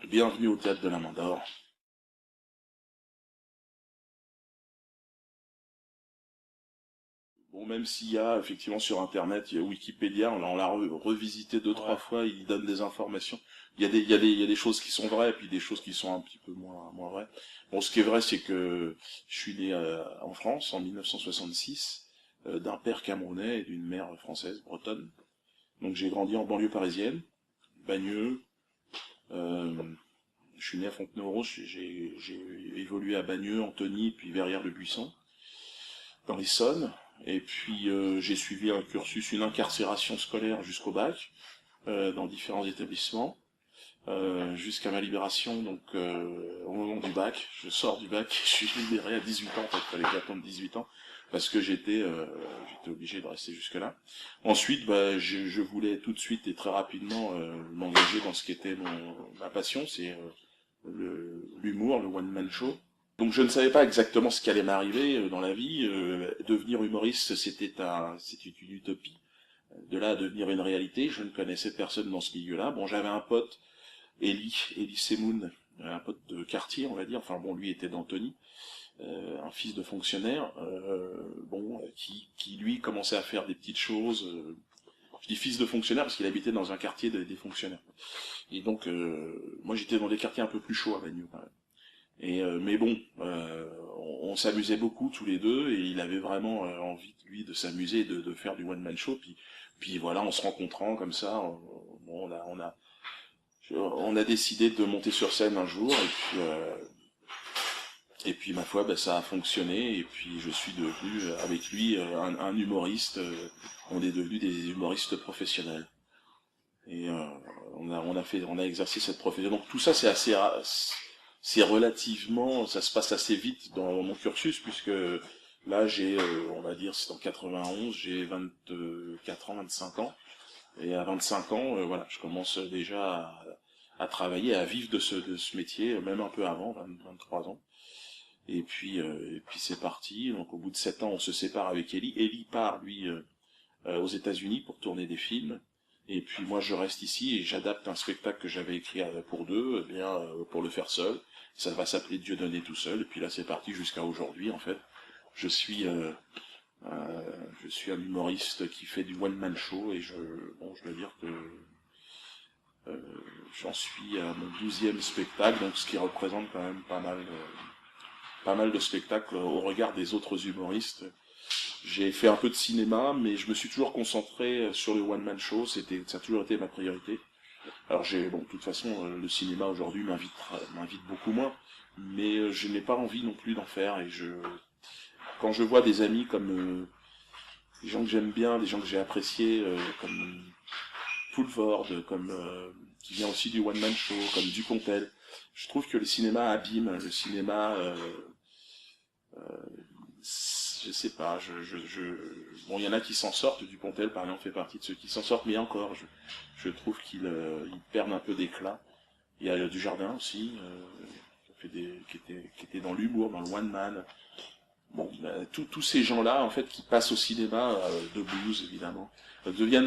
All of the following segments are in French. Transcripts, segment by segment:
Bienvenue au Théâtre de la Main d'Or. Bon, même s'il y a effectivement sur Internet, il y a Wikipédia, on l'a revisité deux, trois Ouais, fois, il donne des informations. Il y a des choses qui sont vraies, et puis des choses qui sont un petit peu moins vraies. Bon, ce qui est vrai, c'est que je suis né en France en 1966, d'un père camerounais et d'une mère française, bretonne. Donc j'ai grandi en banlieue parisienne, Bagneux. euh, je suis né à Fontenay-aux-Roses, j'ai évolué à Bagneux, Antony, puis Verrières-le-Buisson, dans l'Essonne. Et puis j'ai suivi un cursus, une incarcération scolaire jusqu'au bac, dans différents établissements, jusqu'à ma libération, donc au moment du bac. Je sors du bac, je suis libéré à 18 ans, en fait, il fallait que j'attende 18 ans, parce que j'étais obligé de rester jusque-là. Ensuite, bah, je voulais tout de suite et très rapidement m'engager dans ce qui était ma passion, c'est l'humour, le one-man show. Donc je ne savais pas exactement ce qui allait m'arriver dans la vie. Devenir humoriste, c'était une utopie. De là à devenir une réalité, je ne connaissais personne dans ce milieu-là. Bon, j'avais un pote, Eli Semoun, un pote de quartier, on va dire. Enfin bon, lui était d'Antony, un fils de fonctionnaire, qui lui commençait à faire des petites choses. Je dis fils de fonctionnaire parce qu'il habitait dans un quartier des fonctionnaires. Et donc, moi j'étais dans des quartiers un peu plus chauds à Bagneux, quand même. Mais bon, on s'amusait beaucoup tous les deux et il avait vraiment envie lui de s'amuser, de faire du one man show. Puis voilà, en se rencontrant comme ça, on a décidé de monter sur scène un jour et puis ma foi, bah, ça a fonctionné et puis je suis devenu avec lui un humoriste. On est devenus des humoristes professionnels et on a exercé cette profession. Donc tout ça c'est relativement, ça se passe assez vite dans mon cursus puisque là j'ai, on va dire, c'est en 91, j'ai 24 ans, 25 ans et à 25 ans, voilà, je commence déjà à travailler, à vivre de ce métier, même un peu avant, 23 ans. Et puis c'est parti. Donc au bout de 7 ans, on se sépare avec Ellie. Ellie part lui aux États-Unis pour tourner des films. Et puis moi je reste ici et j'adapte un spectacle que j'avais écrit pour deux, pour le faire seul. Ça va s'appeler Dieudonné tout seul. Et puis là c'est parti jusqu'à aujourd'hui en fait. Je suis euh, je suis un humoriste qui fait du one man show et je dois dire que euh, j'en suis à mon 12e spectacle, donc ce qui représente quand même pas mal de spectacles au regard des autres humoristes. J'ai fait un peu de cinéma, mais je me suis toujours concentré sur le one man show. Ça a toujours été ma priorité. Alors bon, de toute façon, le cinéma aujourd'hui m'invite beaucoup moins, mais je n'ai pas envie non plus d'en faire. Quand je vois des amis comme des gens que j'aime bien, des gens que j'ai appréciés, comme Poulvord, comme qui vient aussi du one man show, comme Dupontel, je trouve que le cinéma abîme, le cinéma je sais pas, bon, il y en a qui s'en sortent, Dupontel par exemple fait partie de ceux qui s'en sortent, mais encore, je trouve qu'ils perdent un peu d'éclat. Il y a Dujardin aussi, qui était dans l'humour, dans le one man. Bon, tous ces gens-là, en fait, qui passent au cinéma, de blues évidemment,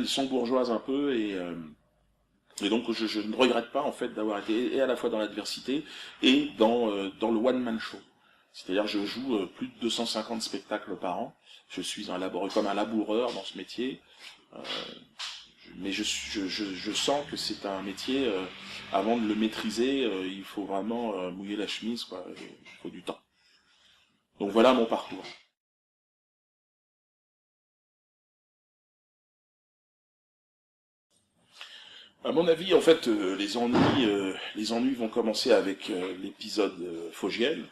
sont bourgeoises un peu et donc je ne regrette pas en fait d'avoir été et à la fois dans l'adversité et dans le one man show. C'est-à-dire je joue plus de 250 spectacles par an. Je suis comme un laboureur dans ce métier, euh, mais je sens que c'est un métier. Avant de le maîtriser, il faut vraiment mouiller la chemise, quoi. Il faut du temps. Donc voilà mon parcours. À mon avis, en fait, les ennuis vont commencer avec l'épisode Fogiel.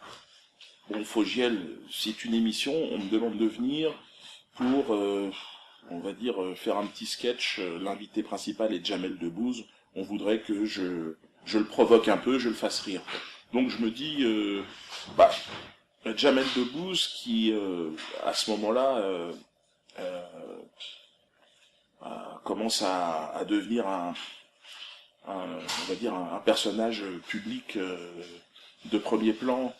Bon, Fogiel, c'est une émission. On me demande de venir pour, on va dire, faire un petit sketch. L'invité principal est Jamel Debbouze. On voudrait que je le provoque un peu, je le fasse rire. Donc je me dis, bah, Jamel Debbouze qui, à ce moment-là, euh, commence à devenir on va dire, un personnage public de premier plan.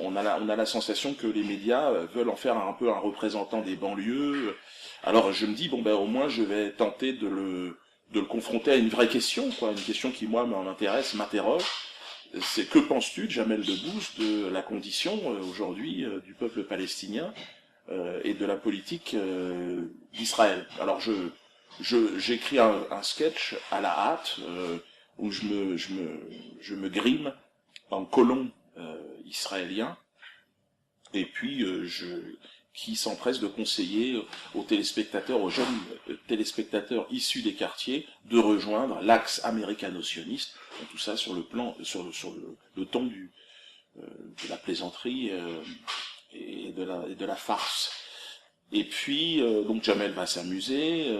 On a la sensation que les médias veulent en faire un peu un représentant des banlieues. Alors je me dis, bon ben au moins je vais tenter de le confronter à une vraie question, quoi, une question qui moi m'intéresse, m'interroge. c'est que penses-tu, Jamel Debbouze, de la condition aujourd'hui du peuple palestinien et de la politique d'Israël? Alors j'écris un sketch à la hâte où je me grime en colon israélien et puis qui s'empresse de conseiller aux téléspectateurs, aux jeunes téléspectateurs issus des quartiers, de rejoindre l'axe américano-sioniste, tout ça sur le plan, sur le ton de la plaisanterie et de la farce. Et puis, donc Jamel va s'amuser.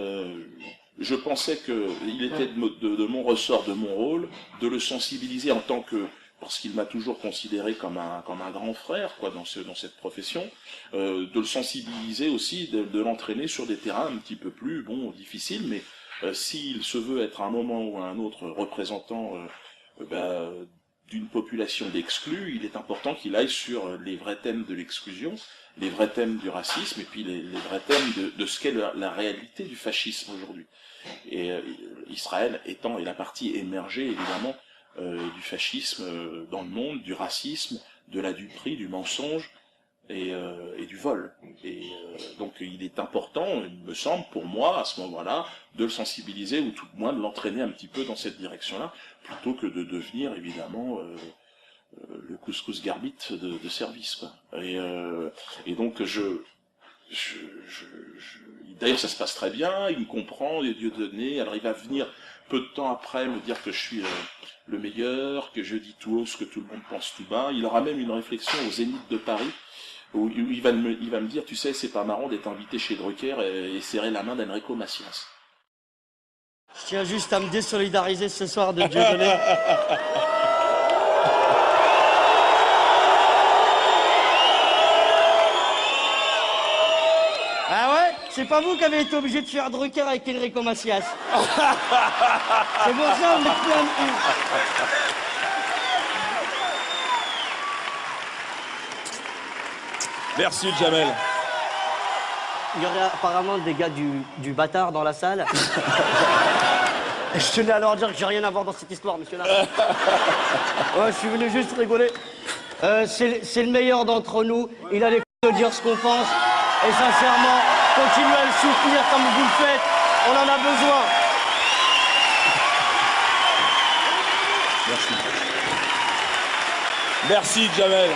Je pensais que il était de mon ressort, de mon rôle, de le sensibiliser en tant que, parce qu'il m'a toujours considéré comme un grand frère, quoi, dans cette profession, de le sensibiliser aussi, de l'entraîner sur des terrains un petit peu plus, difficiles, mais s'il se veut être à un moment ou à un autre représentant d'une population d'exclus, il est important qu'il aille sur les vrais thèmes de l'exclusion, les vrais thèmes du racisme, et puis les vrais thèmes de ce qu'est la réalité du fascisme aujourd'hui. Et Israël étant la partie émergée, évidemment, du fascisme dans le monde, du racisme, de la duperie, du mensonge et du vol. Et donc il est important, il me semble, pour moi, à ce moment-là, de le sensibiliser, ou tout le moins de l'entraîner un petit peu dans cette direction-là, plutôt que de devenir, évidemment, le couscous garbit de service, quoi. Et donc d'ailleurs ça se passe très bien, il me comprend, Dieu donné, alors il va venir peu de temps après me dire que je suis le meilleur, que je dis tout haut ce que tout le monde pense tout bas. Il aura même une réflexion au Zénith de Paris, où il va me dire, tu sais, c'est pas marrant d'être invité chez Drucker et serrer la main d'Enrico Macias. Je tiens juste à me désolidariser ce soir de Dieudonné. Ah ouais? C'est pas vous qui avez été obligé de faire Drucker avec Enrico Macias. C'est pour ça, on est plein de cul. Merci, Jamel. Il y aurait apparemment des gars du bâtard dans la salle. Je tenais à leur dire que j'ai rien à voir dans cette histoire, monsieur là. Ouais, je suis venu juste rigoler. C'est le meilleur d'entre nous. Il a les couilles de dire ce qu'on pense. Et sincèrement, continuez à le soutenir comme vous le faites. On en a besoin. Merci. Merci, Jamel.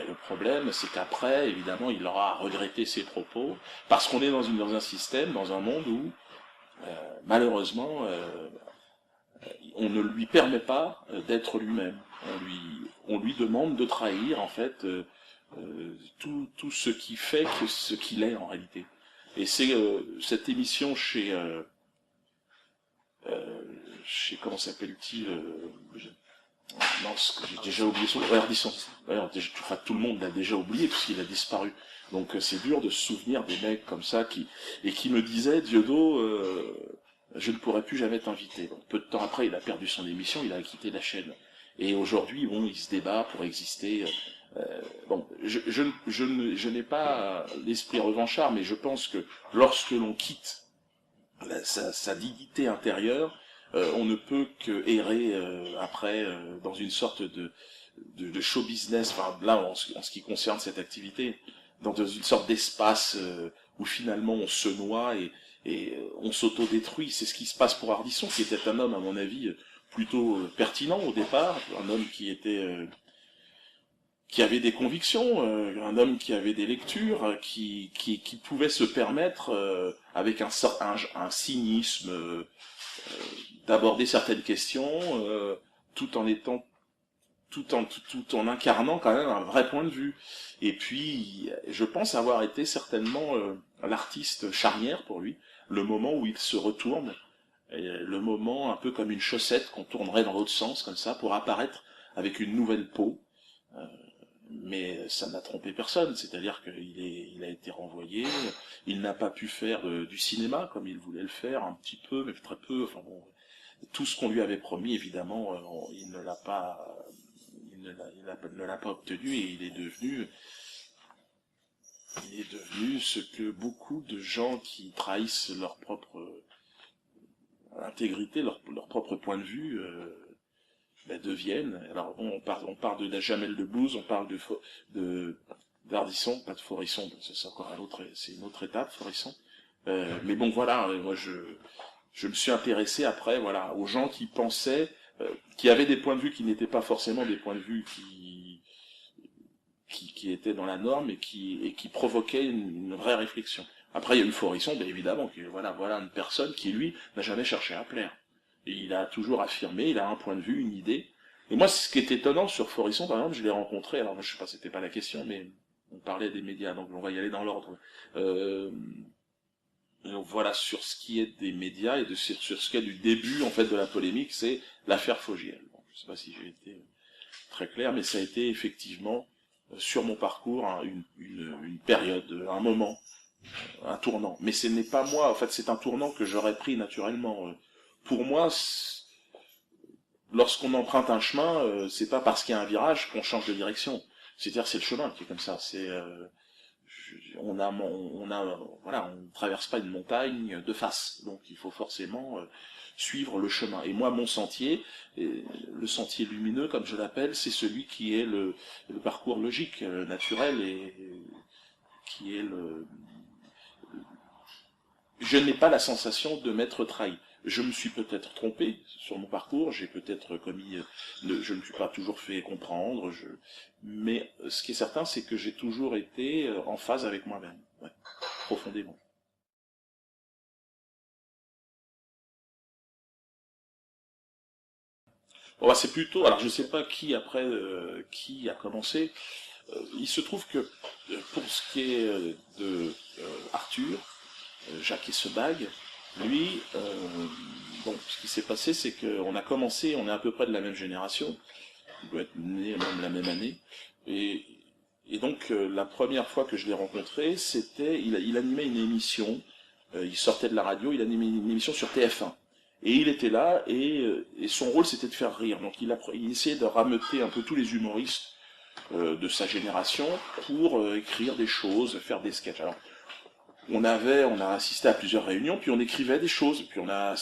Le problème, c'est qu'après, évidemment, il aura regretté ses propos, parce qu'on est dans un système, dans un monde où, malheureusement, on ne lui permet pas d'être lui-même. On lui demande de trahir, en fait, tout ce qui fait que ce qu'il est en réalité. Et c'est cette émission chez comment s'appelle-t-il non, j'ai déjà oublié son Ardisson. D'ailleurs, enfin, tout le monde l'a déjà oublié puisqu'il a disparu. Donc c'est dur de se souvenir des mecs comme ça qui me disaient, Diodo, je ne pourrai plus jamais t'inviter. Bon, peu de temps après, il a perdu son émission, il a quitté la chaîne. Et aujourd'hui, il se débat pour exister. Je n'ai pas l'esprit revanchard, mais je pense que lorsque l'on quitte sa dignité intérieure, on ne peut que errer après dans une sorte de show business, enfin là en ce qui concerne cette activité, dans une sorte d'espace où finalement on se noie et on s'auto-détruit. C'est ce qui se passe pour Ardisson, qui était un homme à mon avis plutôt pertinent au départ, un homme qui avait des convictions, un homme qui avait des lectures, qui pouvait se permettre avec un cynisme d'aborder certaines questions tout en incarnant quand même un vrai point de vue. Et puis je pense avoir été certainement l'artiste charnière pour lui, le moment où il se retourne, et le moment un peu comme une chaussette qu'on tournerait dans l'autre sens comme ça pour apparaître avec une nouvelle peau. Mais ça n'a trompé personne, c'est-à-dire qu'il a été renvoyé, il n'a pas pu faire du cinéma comme il voulait le faire, un petit peu, mais très peu, enfin bon, tout ce qu'on lui avait promis, évidemment, il ne l'a pas obtenu, et il est devenu ce que beaucoup de gens qui trahissent leur propre intégrité, leur propre point de vue deviennent. Alors on parle de la Jamel Debbouze, on parle de d'Ardisson, pas de Forisson, c'est encore c'est une autre étape, Forisson. Mais bon voilà, moi je me suis intéressé après voilà aux gens qui pensaient, qui avaient des points de vue qui n'étaient pas forcément des points de vue qui étaient dans la norme et qui provoquaient une vraie réflexion. Après il y a eu Forisson, bien évidemment, voilà une personne qui lui n'a jamais cherché à plaire. Et il a toujours affirmé, il a un point de vue, une idée. Et moi, ce qui est étonnant sur Forisson, par exemple, je l'ai rencontré, alors moi, je sais pas, c'était pas la question, mais on parlait des médias, donc on va y aller dans l'ordre. Donc voilà, sur ce qui est des médias et sur ce qui est du début, en fait, de la polémique, c'est l'affaire Fogiel. Bon, je sais pas si j'ai été très clair, mais ça a été effectivement, sur mon parcours, hein, une période, un moment, un tournant. Mais ce n'est pas moi, en fait, c'est un tournant que j'aurais pris naturellement. Pour moi, lorsqu'on emprunte un chemin, c'est pas parce qu'il y a un virage qu'on change de direction. C'est-à-dire, c'est le chemin qui est comme ça. Voilà, on ne traverse pas une montagne de face. Donc, il faut forcément suivre le chemin. Et moi, mon sentier, le sentier lumineux, comme je l'appelle, c'est celui qui est le parcours logique, naturel et qui est je n'ai pas la sensation de m'être trahi. Je me suis peut-être trompé sur mon parcours, j'ai peut-être commis, je ne me suis pas toujours fait comprendre, mais ce qui est certain, c'est que j'ai toujours été en phase avec moi-même, ouais, profondément. Bon, bah, c'est plutôt, alors je sais pas qui après, qui a commencé. Il se trouve que pour ce qui est de Arthur, Jacques Essebag, lui, bon, ce qui s'est passé, c'est qu'on a commencé, on est à peu près de la même génération, il doit être né même la même année, et, et donc la première fois que je l'ai rencontré, c'était, il animait une émission, il sortait de la radio, il animait une émission sur TF1. Et il était là, et son rôle c'était de faire rire. Donc il essayait de rameuter un peu tous les humoristes de sa génération pour écrire des choses, faire des sketchs. Alors, on a assisté à plusieurs réunions, puis on écrivait des choses, puis on a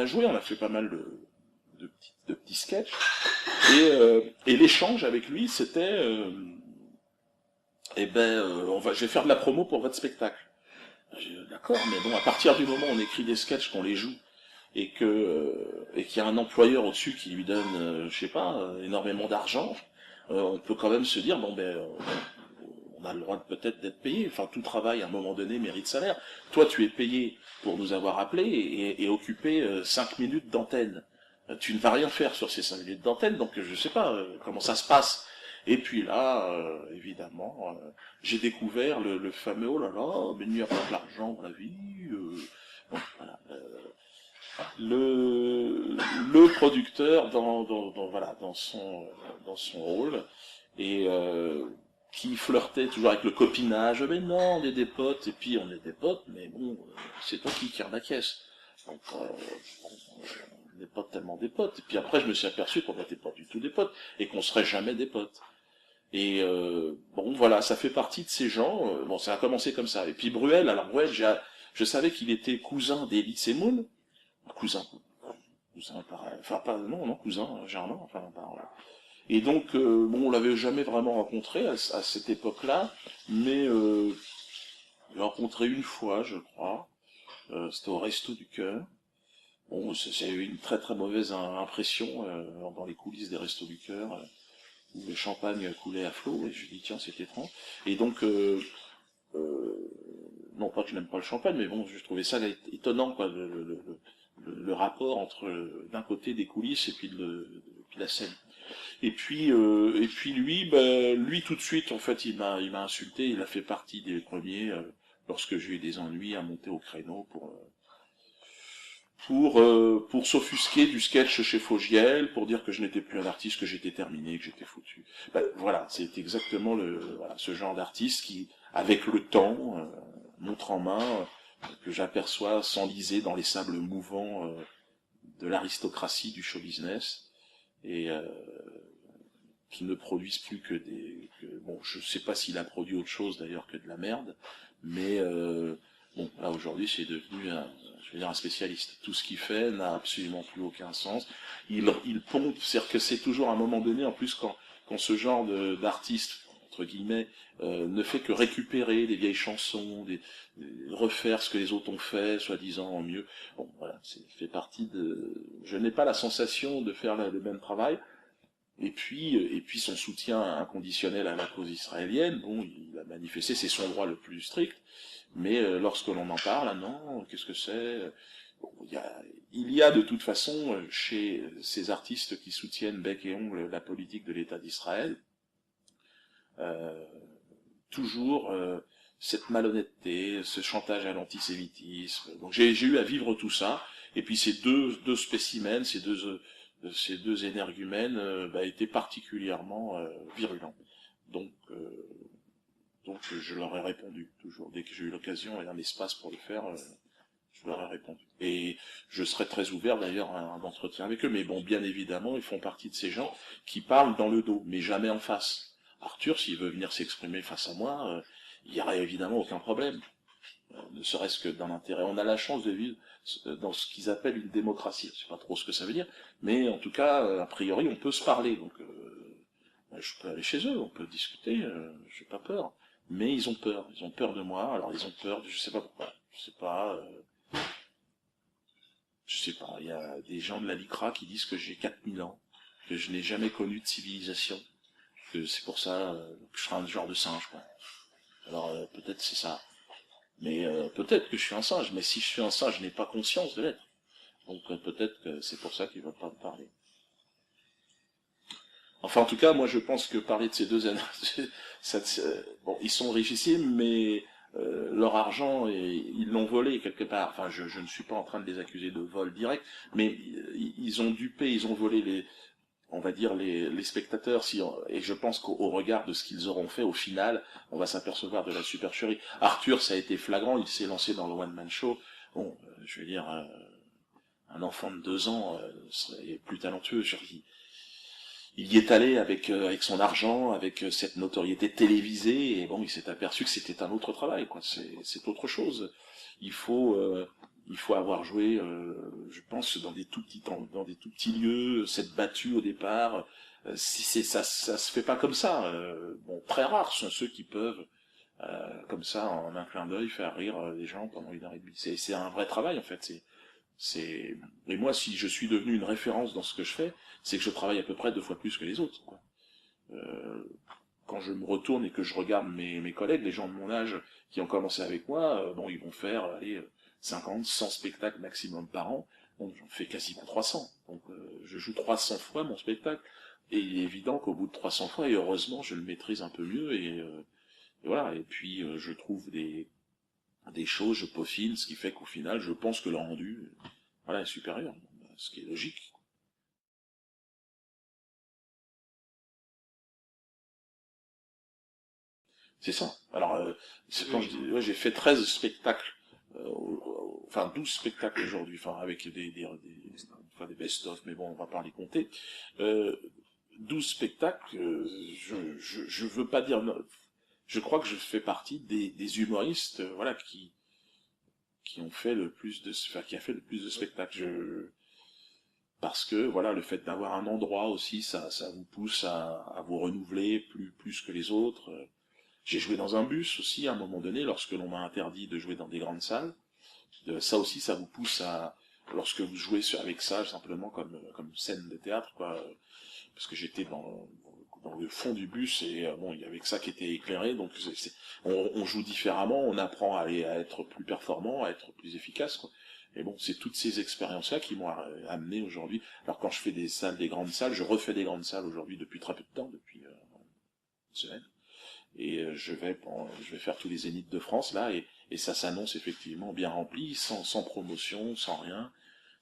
joué, on a fait pas mal de petits sketchs, et l'échange avec lui, c'était, je vais faire de la promo pour votre spectacle. D'accord, mais bon, à partir du moment où on écrit des sketchs, qu'on les joue, et qu'il y a un employeur au-dessus qui lui donne, je sais pas, énormément d'argent, on peut quand même se dire, bon ben, on a le droit peut-être d'être payé. Enfin, tout travail, à un moment donné, mérite salaire. Toi, tu es payé pour nous avoir appelés et occuper 5 minutes d'antenne. Tu ne vas rien faire sur ces 5 minutes d'antenne, donc je sais pas comment ça se passe. Et puis là, évidemment, j'ai découvert le fameux oh là là, mais il n'y a pas de l'argent dans la vie. Bon, voilà, le producteur dans son rôle et qui flirtait toujours avec le copinage, mais non, on est des potes, et puis on est des potes, mais bon, c'est toi qui tire la caisse. Donc, on n'est pas tellement des potes. Et puis après, je me suis aperçu qu'on n'était pas du tout des potes, et qu'on serait jamais des potes. Et bon, voilà, ça fait partie de ces gens, bon, ça a commencé comme ça. Et puis Bruel, je savais qu'il était cousin d'Elie Semoun, cousin pareil, enfin pas, non, cousin, germain, enfin, et donc, bon, on l'avait jamais vraiment rencontré à cette époque-là, mais je l'ai rencontré une fois, je crois. C'était au Resto du Cœur. Bon, c'est eu une très très mauvaise impression dans les coulisses des Restos du Cœur, où le champagne coulait à flot, et je me dis, tiens, c'est étrange. Et donc, non pas que je n'aime pas le champagne, mais bon, je trouvais ça étonnant, quoi, le rapport entre, d'un côté, des coulisses, et puis la scène. Et puis lui tout de suite, en fait, il m'a insulté. Il a fait partie des premiers lorsque j'ai eu des ennuis à monter au créneau pour s'offusquer du sketch chez Fogiel, pour dire que je n'étais plus un artiste, que j'étais terminé, que j'étais foutu. Voilà, c'est exactement ce genre d'artiste qui, avec le temps, montre en main, que j'aperçois s'enliser dans les sables mouvants de l'aristocratie du show business. Et qui ne produisent plus bon, je sais pas s'il a produit autre chose d'ailleurs que de la merde, mais Bon, là aujourd'hui c'est devenu je veux dire un spécialiste. Tout ce qu'il fait n'a absolument plus aucun sens. Il pompe, c'est-à-dire que c'est toujours à un moment donné, en plus quand ce genre d'artiste, entre guillemets, ne fait que récupérer les vieilles chansons, refaire ce que les autres ont fait, soi-disant en mieux. Bon, voilà, fait partie de... Je n'ai pas la sensation de faire le même travail. Et puis son soutien inconditionnel à la cause israélienne, bon, il a manifesté, c'est son droit le plus strict, mais lorsque l'on en parle, ah non, qu'est-ce que c'est? Bon, il y a de toute façon, chez ces artistes qui soutiennent bec et ongle la politique de l'État d'Israël, euh, toujours cette malhonnêteté, ce chantage à l'antisémitisme. Donc j'ai eu à vivre tout ça, et puis ces deux spécimens, ces deux énergumènes étaient particulièrement virulents. Donc, je leur ai répondu, toujours. Dès que j'ai eu l'occasion et un espace pour le faire, je leur ai répondu. Et je serais très ouvert d'ailleurs à un entretien avec eux, mais bon, bien évidemment, ils font partie de ces gens qui parlent dans le dos, mais jamais en face. Arthur, s'il veut venir s'exprimer face à moi, il n'y aurait évidemment aucun problème. Ne serait-ce que dans l'intérêt. On a la chance de vivre dans ce qu'ils appellent une démocratie. Je sais pas trop ce que ça veut dire, mais en tout cas, a priori, on peut se parler. Donc, je peux aller chez eux, on peut discuter, j'ai pas peur. Mais ils ont peur de moi. Alors ils ont peur, je sais pas pourquoi, je sais pas. Il y a des gens de la LICRA qui disent que j'ai 4000 ans, que je n'ai jamais connu de civilisation, que c'est pour ça que je serai un genre de singe, quoi. Alors peut-être c'est ça. Mais peut-être que je suis un singe, mais si je suis un singe, je n'ai pas conscience de l'être. Donc peut-être que c'est pour ça qu'ils ne veulent pas me parler. Enfin, en tout cas, moi je pense que parler de ces deux années, bon, ils sont richissimes, mais leur argent, ils l'ont volé quelque part. Enfin, je ne suis pas en train de les accuser de vol direct, mais ils ont dupé, ils ont volé on va dire les spectateurs, et je pense qu'au regard de ce qu'ils auront fait, au final, on va s'apercevoir de la supercherie. Arthur, ça a été flagrant, il s'est lancé dans le one-man show. Bon, je veux dire, un enfant de 2 ans serait plus talentueux. Il y est allé avec son argent, avec cette notoriété télévisée, et bon, il s'est aperçu que c'était un autre travail, quoi. C'est autre chose. Il faut euh, il faut avoir joué, je pense, dans des tout petits lieux, s'être battu au départ. Ça se fait pas comme ça. Bon, très rares sont ceux qui peuvent comme ça, en un clin d'œil, faire rire les gens pendant 1 heure et demie. C'est un vrai travail en fait. Et moi, si je suis devenu une référence dans ce que je fais, c'est que je travaille à peu près 2 fois plus que les autres, quoi. Euh, Quand je me retourne et que je regarde mes collègues, les gens de mon âge qui ont commencé avec moi, bon, ils vont faire, allez, 50, 100 spectacles maximum par an. Bon, j'en fais quasiment 300. Donc, je joue 300 fois mon spectacle. Et il est évident qu'au bout de 300 fois, et heureusement, je le maîtrise un peu mieux, et voilà. Et puis, je trouve des choses, je peaufine, ce qui fait qu'au final, je pense que le rendu, voilà, est supérieur. Ce qui est logique. C'est ça. Alors, quand je dis, ouais, j'ai fait 13 spectacles, enfin 12 spectacles aujourd'hui, enfin avec des best-of, mais bon, on va pas les compter. Euh, 12 spectacles, je veux pas dire, je crois que je fais partie des humoristes, voilà, qui ont fait le plus enfin, qui a fait le plus de spectacles. Parce que voilà, le fait d'avoir un endroit aussi, ça vous pousse à vous renouveler plus que les autres. J'ai joué dans un bus aussi à un moment donné, lorsque l'on m'a interdit de jouer dans des grandes salles. Ça aussi, ça vous pousse lorsque vous jouez avec ça, simplement comme scène de théâtre, quoi. Parce que j'étais dans le fond du bus et bon, il y avait que ça qui était éclairé, donc on joue différemment, on apprend à être plus performant, à être plus efficace, quoi. Et bon, c'est toutes ces expériences-là qui m'ont amené aujourd'hui. Alors quand je fais des grandes salles, je refais des grandes salles aujourd'hui depuis très peu de temps, depuis une semaine. Et je vais faire tous les zéniths de France là, et ça s'annonce effectivement bien rempli, sans promotion, sans rien.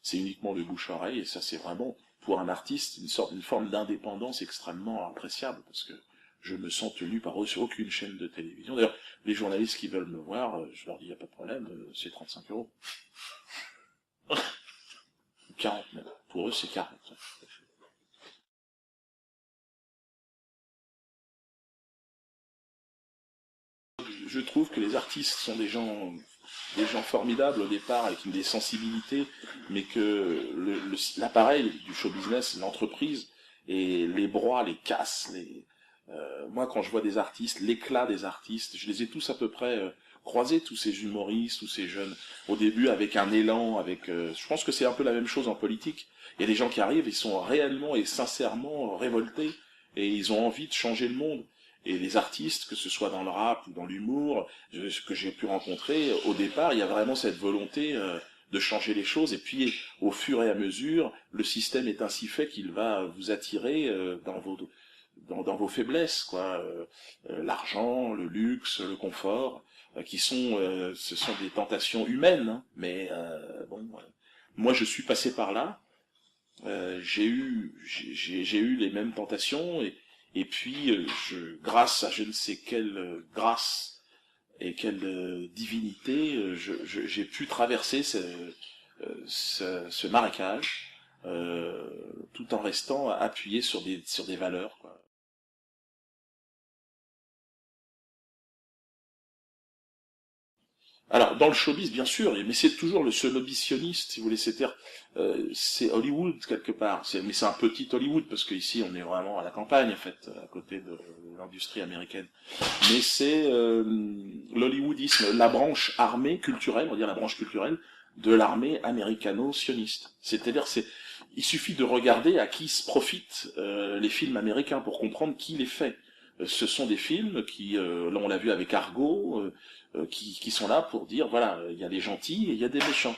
C'est uniquement de bouche-oreille, et ça c'est vraiment, pour un artiste, une forme d'indépendance extrêmement appréciable, parce que je me sens tenu par eux sur aucune chaîne de télévision. D'ailleurs, les journalistes qui veulent me voir, je leur dis, il n'y a pas de problème, c'est 35 €. 40 même. Pour eux, c'est 40. Je trouve que les artistes sont des gens des gens formidables au départ, avec des sensibilités, mais que l'appareil du show business, l'entreprise, et les broie, les casse, moi quand je vois des artistes, l'éclat des artistes, je les ai tous à peu près croisés, tous ces humoristes, tous ces jeunes, au début avec un élan, je pense que c'est un peu la même chose en politique. Il y a des gens qui arrivent, ils sont réellement et sincèrement révoltés, et ils ont envie de changer le monde. Et les artistes, que ce soit dans le rap ou dans l'humour, que j'ai pu rencontrer, au départ, il y a vraiment cette volonté de changer les choses, et puis au fur et à mesure, le système est ainsi fait qu'il va vous attirer dans vos faiblesses, quoi. L'argent, le luxe, le confort, ce sont des tentations humaines, hein, mais bon, moi je suis passé par là. J'ai eu les mêmes tentations, et puis grâce à je ne sais quelle grâce et quelle divinité, j'ai pu traverser ce marécage, tout en restant appuyé sur des valeurs, quoi. Alors, dans le showbiz, bien sûr, mais c'est toujours ce lobbysionniste, si vous voulez, c'est Hollywood, quelque part. Mais c'est un petit Hollywood, parce qu'ici, on est vraiment à la campagne, en fait, à côté de l'industrie américaine. Mais c'est l'hollywoodisme, la branche armée culturelle, on va dire la branche culturelle, de l'armée américano-sioniste. C'est-à-dire, il suffit de regarder à qui se profitent les films américains pour comprendre qui les fait. Ce sont des films qui, là on l'a vu avec Argo, qui sont là pour dire, voilà, il y a des gentils et il y a des méchants.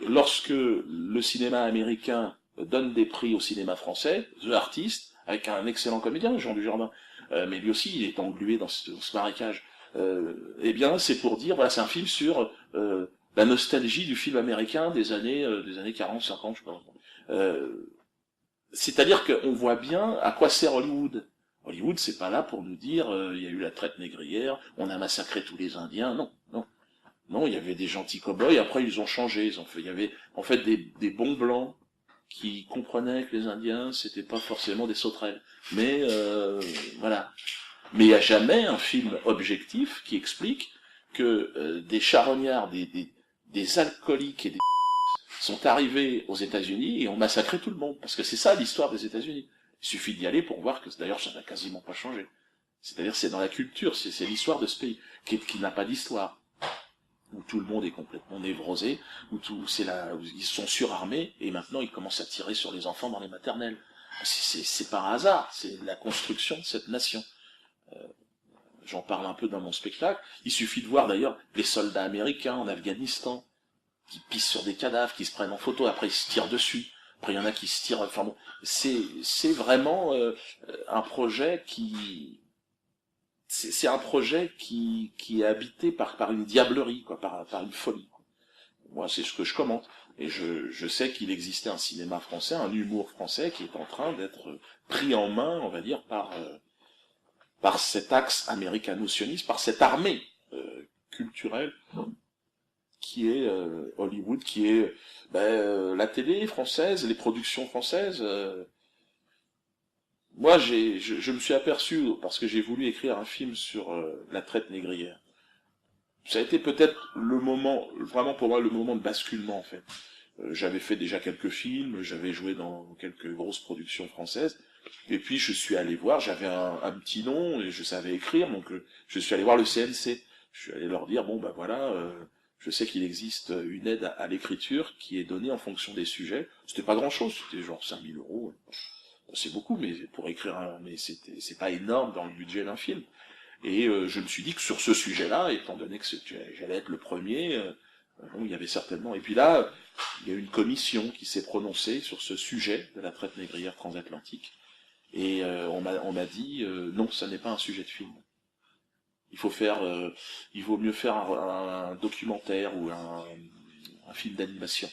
Lorsque le cinéma américain donne des prix au cinéma français, The Artist, avec un excellent comédien, Jean Dujardin, mais lui aussi il est englué dans ce marécage, eh bien c'est pour dire, voilà, c'est un film sur la nostalgie du film américain des années 40, 50, je sais pas. C'est-à-dire qu'on voit bien à quoi sert Hollywood. Hollywood, c'est pas là pour nous dire il y a eu la traite négrière, on a massacré tous les Indiens. Non, non, non. Il y avait des gentils cow-boys. Après, ils ont changé. Il y avait en fait des bons blancs qui comprenaient que les Indiens c'était pas forcément des sauterelles. Mais voilà. Mais il n'y a jamais un film objectif qui explique que des charognards, des alcooliques et des sont arrivés aux États-Unis et ont massacré tout le monde. Parce que c'est ça l'histoire des États-Unis. Il suffit d'y aller pour voir que d'ailleurs ça n'a quasiment pas changé. C'est-à-dire c'est dans la culture, c'est l'histoire de ce pays qui n'a pas d'histoire, où tout le monde est complètement névrosé, où ils sont surarmés et maintenant ils commencent à tirer sur les enfants dans les maternelles. C'est par hasard, c'est la construction de cette nation. J'en parle un peu dans mon spectacle. Il suffit de voir d'ailleurs les soldats américains en Afghanistan qui pissent sur des cadavres, qui se prennent en photo, après ils se tirent dessus. Après, il y en a qui se tirent. Enfin bon, c'est vraiment un projet c'est un projet qui est habité par une diablerie, quoi, par une folie, quoi. Moi, c'est ce que je commente. Et je sais qu'il existait un cinéma français, un humour français qui est en train d'être pris en main, on va dire, par cet axe américano-sioniste, par cette armée culturelle qui est Hollywood, qui est la télé française, les productions françaises. Moi, je me suis aperçu, parce que j'ai voulu écrire un film sur la traite négrière. Ça a été peut-être le moment, vraiment pour moi, le moment de basculement, en fait. J'avais fait déjà quelques films, j'avais joué dans quelques grosses productions françaises, et puis je suis allé voir, j'avais un petit nom, et je savais écrire, donc je suis allé voir le CNC. Je suis allé leur dire, bon, ben voilà... je sais qu'il existe une aide à l'écriture qui est donnée en fonction des sujets. C'était pas grand chose, c'était genre 5000 €. C'est beaucoup, mais pour écrire mais c'est pas énorme dans le budget d'un film. Et je me suis dit que sur ce sujet-là, étant donné que j'allais être le premier, il y avait certainement. Et puis là, il y a eu une commission qui s'est prononcée sur ce sujet de la traite négrière transatlantique. Et on m'a dit, non, ça n'est pas un sujet de film. Il vaut mieux faire un documentaire ou un film d'animation.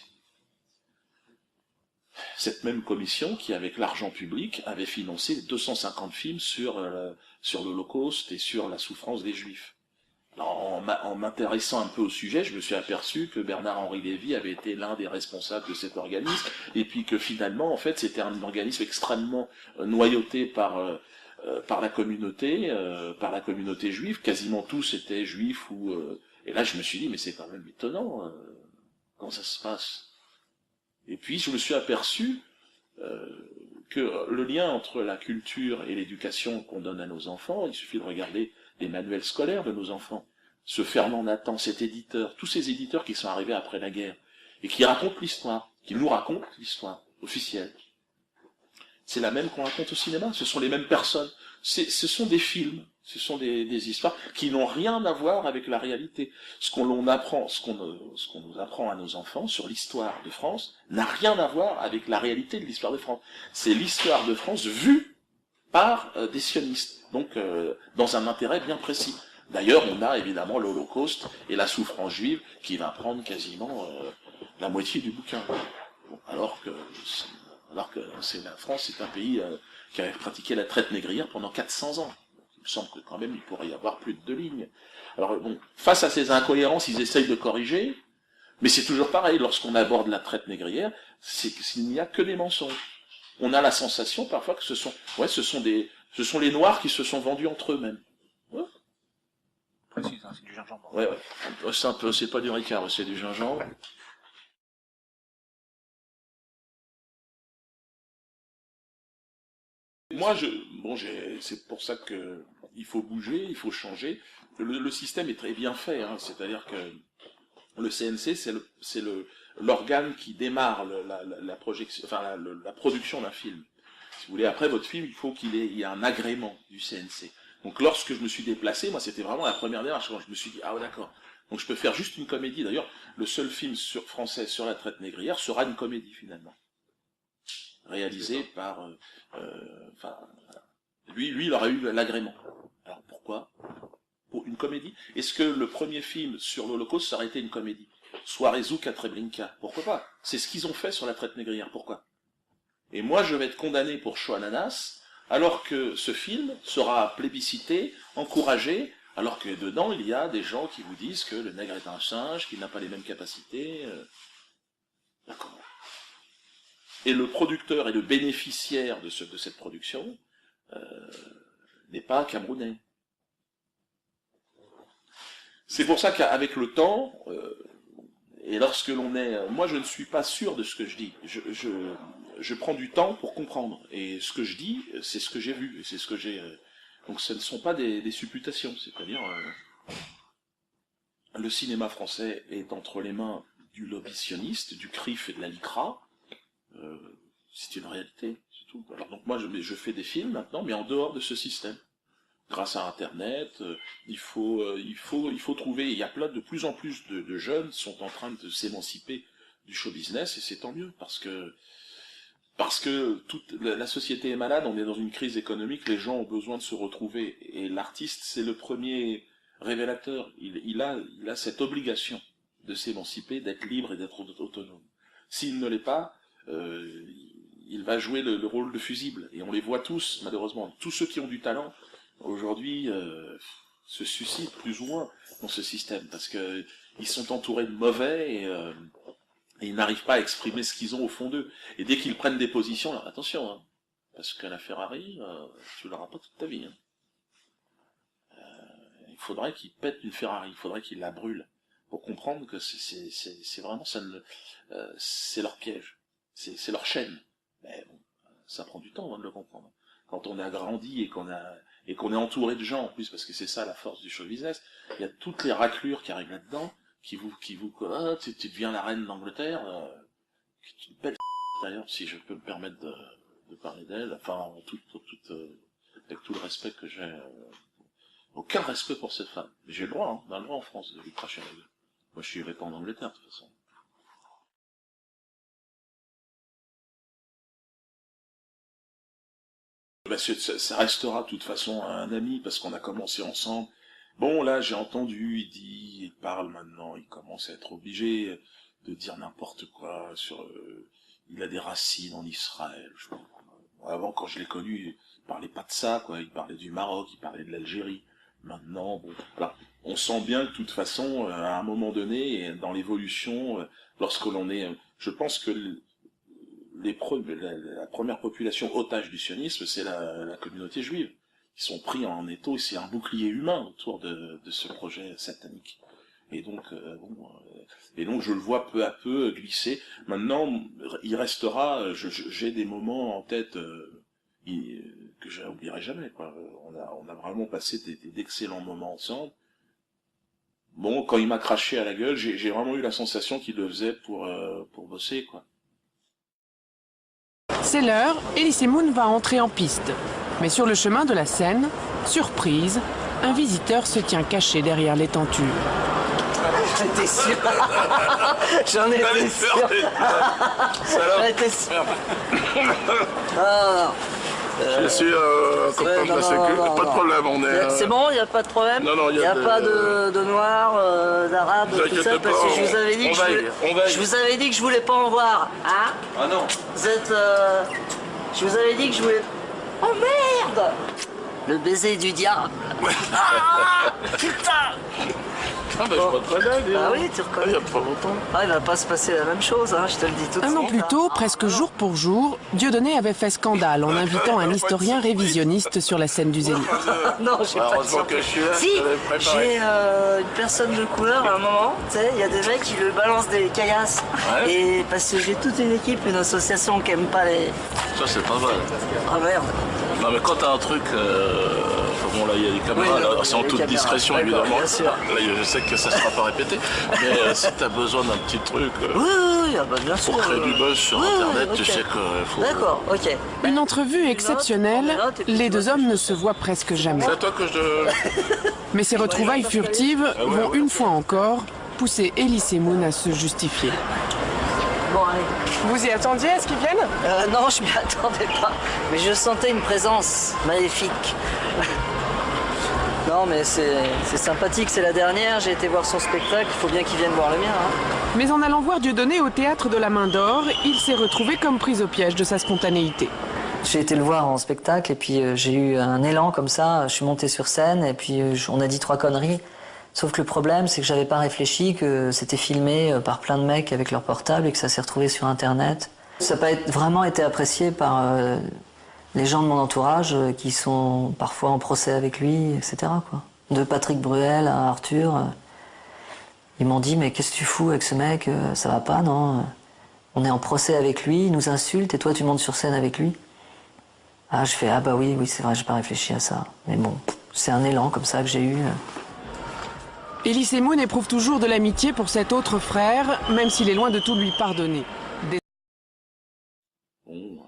Cette même commission, qui avec l'argent public avait financé 250 films sur l'Holocauste et sur la souffrance des Juifs. Alors, en m'intéressant un peu au sujet, je me suis aperçu que Bernard-Henri Lévy avait été l'un des responsables de cet organisme, et puis que finalement, en fait, c'était un organisme extrêmement noyauté par la communauté juive. Quasiment tous étaient juifs ou Et là, je me suis dit, mais c'est quand même étonnant, comment ça se passe. Et puis, je me suis aperçu que le lien entre la culture et l'éducation qu'on donne à nos enfants, il suffit de regarder les manuels scolaires de nos enfants. Ce Fernand Nathan, cet éditeur, tous ces éditeurs qui sont arrivés après la guerre, et qui racontent l'histoire, qui nous racontent l'histoire officielle. C'est la même qu'on raconte au cinéma, ce sont les mêmes personnes. Ce sont des films, ce sont des histoires qui n'ont rien à voir avec la réalité. Ce qu'on nous apprend à nos enfants sur l'histoire de France n'a rien à voir avec la réalité de l'histoire de France. C'est l'histoire de France vue par des sionistes, donc dans un intérêt bien précis. D'ailleurs, on a évidemment l'Holocauste et la souffrance juive qui va prendre quasiment la moitié du bouquin. Bon, alors que la France est un pays qui a pratiqué la traite négrière pendant 400 ans. Il me semble que quand même il pourrait y avoir plus de 2 lignes. Alors bon, face à ces incohérences, ils essayent de corriger, mais c'est toujours pareil, lorsqu'on aborde la traite négrière, il n'y a que des mensonges. On a la sensation parfois que ce sont les Noirs qui se sont vendus entre eux-mêmes. Ouais. Précise, hein, c'est du gingembre. Ouais. C'est pas du Ricard, c'est du gingembre. Moi, c'est pour ça que il faut bouger, il faut changer. Le système est très bien fait, hein, c'est-à-dire que le CNC, c'est l'organe qui démarre la projection, enfin la production d'un film. Si vous voulez, après votre film, il faut qu'il y ait un agrément du CNC. Donc lorsque je me suis déplacé, moi c'était vraiment la première démarche, quand je me suis dit, ah ouais, d'accord, donc je peux faire juste une comédie. D'ailleurs, le seul film français sur la traite négrière sera une comédie finalement. Réalisé par... lui, il aurait eu l'agrément. Alors pourquoi? Pour une comédie? Est-ce que le premier film sur l'Holocauste, ça aurait été une comédie? Soirée Zouk à Treblinka? Pourquoi pas? C'est ce qu'ils ont fait sur la traite négrière. Pourquoi? Et moi, je vais être condamné pour Chaud Ananas, alors que ce film sera plébiscité, encouragé, alors que dedans, il y a des gens qui vous disent que le nègre est un singe, qu'il n'a pas les mêmes capacités. D'accord. Et le producteur et le bénéficiaire de cette production n'est pas camerounais. C'est pour ça qu'avec le temps, et lorsque l'on est... Moi, je ne suis pas sûr de ce que je dis. Je prends du temps pour comprendre. Et ce que je dis, c'est ce que j'ai vu. Et c'est ce que j'ai... Donc ce ne sont pas des supputations. C'est-à-dire, le cinéma français est entre les mains du lobby sioniste, du CRIF et de la LICRA. C'est une réalité, c'est tout. Alors donc moi je fais des films maintenant, mais en dehors de ce système. Grâce à Internet, il faut trouver. Il y a de plus en plus de jeunes sont en train de s'émanciper du show business et c'est tant mieux parce que toute la société est malade. On est dans une crise économique. Les gens ont besoin de se retrouver et l'artiste c'est le premier révélateur. Il a cette obligation de s'émanciper, d'être libre et d'être autonome. S'il ne l'est pas, il va jouer le rôle de fusible. Et on les voit tous, malheureusement. Tous ceux qui ont du talent, aujourd'hui, se suicident plus ou moins dans ce système, parce que ils sont entourés de mauvais et ils n'arrivent pas à exprimer ce qu'ils ont au fond d'eux. Et dès qu'ils prennent des positions, alors attention, hein, parce que la Ferrari, tu l'auras pas toute ta vie. Hein. Il faudrait qu'ils pètent une Ferrari, il faudrait qu'ils la brûlent, pour comprendre que c'est vraiment ça, c'est leur piège. C'est leur chaîne. Mais bon, ça prend du temps avant de le comprendre. Quand on a grandi et qu'on est entouré de gens en plus, parce que c'est ça la force du show business, il y a toutes les raclures qui arrivent là-dedans, tu deviens la reine d'Angleterre, qui est une belle d'ailleurs, si je peux me permettre de parler d'elle, enfin, avec tout le respect que j'ai, aucun respect pour cette femme. Mais j'ai le droit, hein, on a le droit en France de lui cracher la gueule. Moi je n'irai pas en Angleterre de toute façon. Ben, ça restera de toute façon un ami parce qu'on a commencé ensemble. Bon, là, j'ai entendu, il parle maintenant, il commence à être obligé de dire n'importe quoi sur... il a des racines en Israël. Avant, quand je l'ai connu, il parlait pas de ça, quoi. Il parlait du Maroc, il parlait de l'Algérie. Maintenant, bon, voilà. On sent bien que de toute façon, à un moment donné, dans l'évolution, lorsque l'on est... je pense que la première population otage du sionisme, c'est la communauté juive. Ils sont pris en étau, c'est un bouclier humain autour de ce projet satanique. Et donc, et donc je le vois peu à peu glisser. Maintenant, il restera, j'ai des moments en tête que je n'oublierai jamais, quoi. On a vraiment passé d'excellents moments ensemble. Bon, quand il m'a craché à la gueule, j'ai vraiment eu la sensation qu'il le faisait pour bosser, quoi. C'est l'heure, Elise Moon va entrer en piste. Mais sur le chemin de la scène, surprise, un visiteur se tient caché derrière les tentures. J'étais sûr. J'en étais sûr. J'en étais sûr. Je suis copain de la sécu, pas de problème, on est... C'est bon, il n'y a pas de problème? Non, il n'y a pas de noirs, d'arabes, tout ça, parce que je vous avais dit que je vous avais dit que je voulais pas en voir. Hein? Ah non. Vous êtes... Je vous avais dit que je voulais... Oh merde! Le baiser du diable. Ah, putain! Ah bah je reconnais, ah oui, tu reconnais. Il n'y a pas longtemps. Ah, il va pas se passer la même chose, hein, je te le dis tout de suite. Un an plus tôt, presque jour pour jour, Dieudonné avait fait scandale en invitant un historien révisionniste sur la scène du Zénith. Non, j'ai pas Heureusement que je suis là, si, je t'avais préparé. j'ai une personne de couleur à un moment, tu sais, il y a des mecs qui lui balancent des caillasses. Ouais. Et parce que j'ai toute une équipe, une association qui aime pas les... Ça c'est pas vrai. Ah merde. Non mais quand t'as un truc... Bon là il y a des caméras, Oui, là, non, c'est en les toute caméras. discrétion D'accord, évidemment. bien sûr. Là je sais que ça sera pas répété. Mais si t'as besoin d'un petit truc Oui, ah bah bien sûr. pour créer du buzz sur Oui, internet, ok. tu sais qu'il faut... D'accord, ok. Une entrevue exceptionnelle, les deux hommes ne se voient presque jamais. C'est à toi que je... Mais ces retrouvailles furtives vont une fois encore pousser Elise Moon à se justifier. Bon, allez. Vous y attendiez à ce qu'ils viennent? Non, je m'y attendais pas. Mais je sentais une présence maléfique. Non, mais c'est sympathique, c'est la dernière. J'ai été voir son spectacle, il faut bien qu'il vienne voir le mien. Hein. Mais en allant voir Dieudonné au théâtre de la Main d'Or, il s'est retrouvé comme pris au piège de sa spontanéité. J'ai été le voir en spectacle et puis j'ai eu un élan comme ça. Je suis monté sur scène et puis on a dit 3 conneries. Sauf que le problème, c'est que j'avais pas réfléchi que c'était filmé par plein de mecs avec leur portable et que ça s'est retrouvé sur Internet. Ça n'a pas vraiment été apprécié par les gens de mon entourage qui sont parfois en procès avec lui, etc. quoi. De Patrick Bruel à Arthur, ils m'ont dit « Mais qu'est-ce que tu fous avec ce mec? Ça va pas, non? On est en procès avec lui, il nous insulte et toi tu montes sur scène avec lui ?» Ah, je fais « Ah bah oui, c'est vrai, j'ai pas réfléchi à ça. » Mais bon, c'est un élan comme ça que j'ai eu. Elise Moon éprouve toujours de l'amitié pour cet autre frère, même s'il est loin de tout lui pardonner. Bon,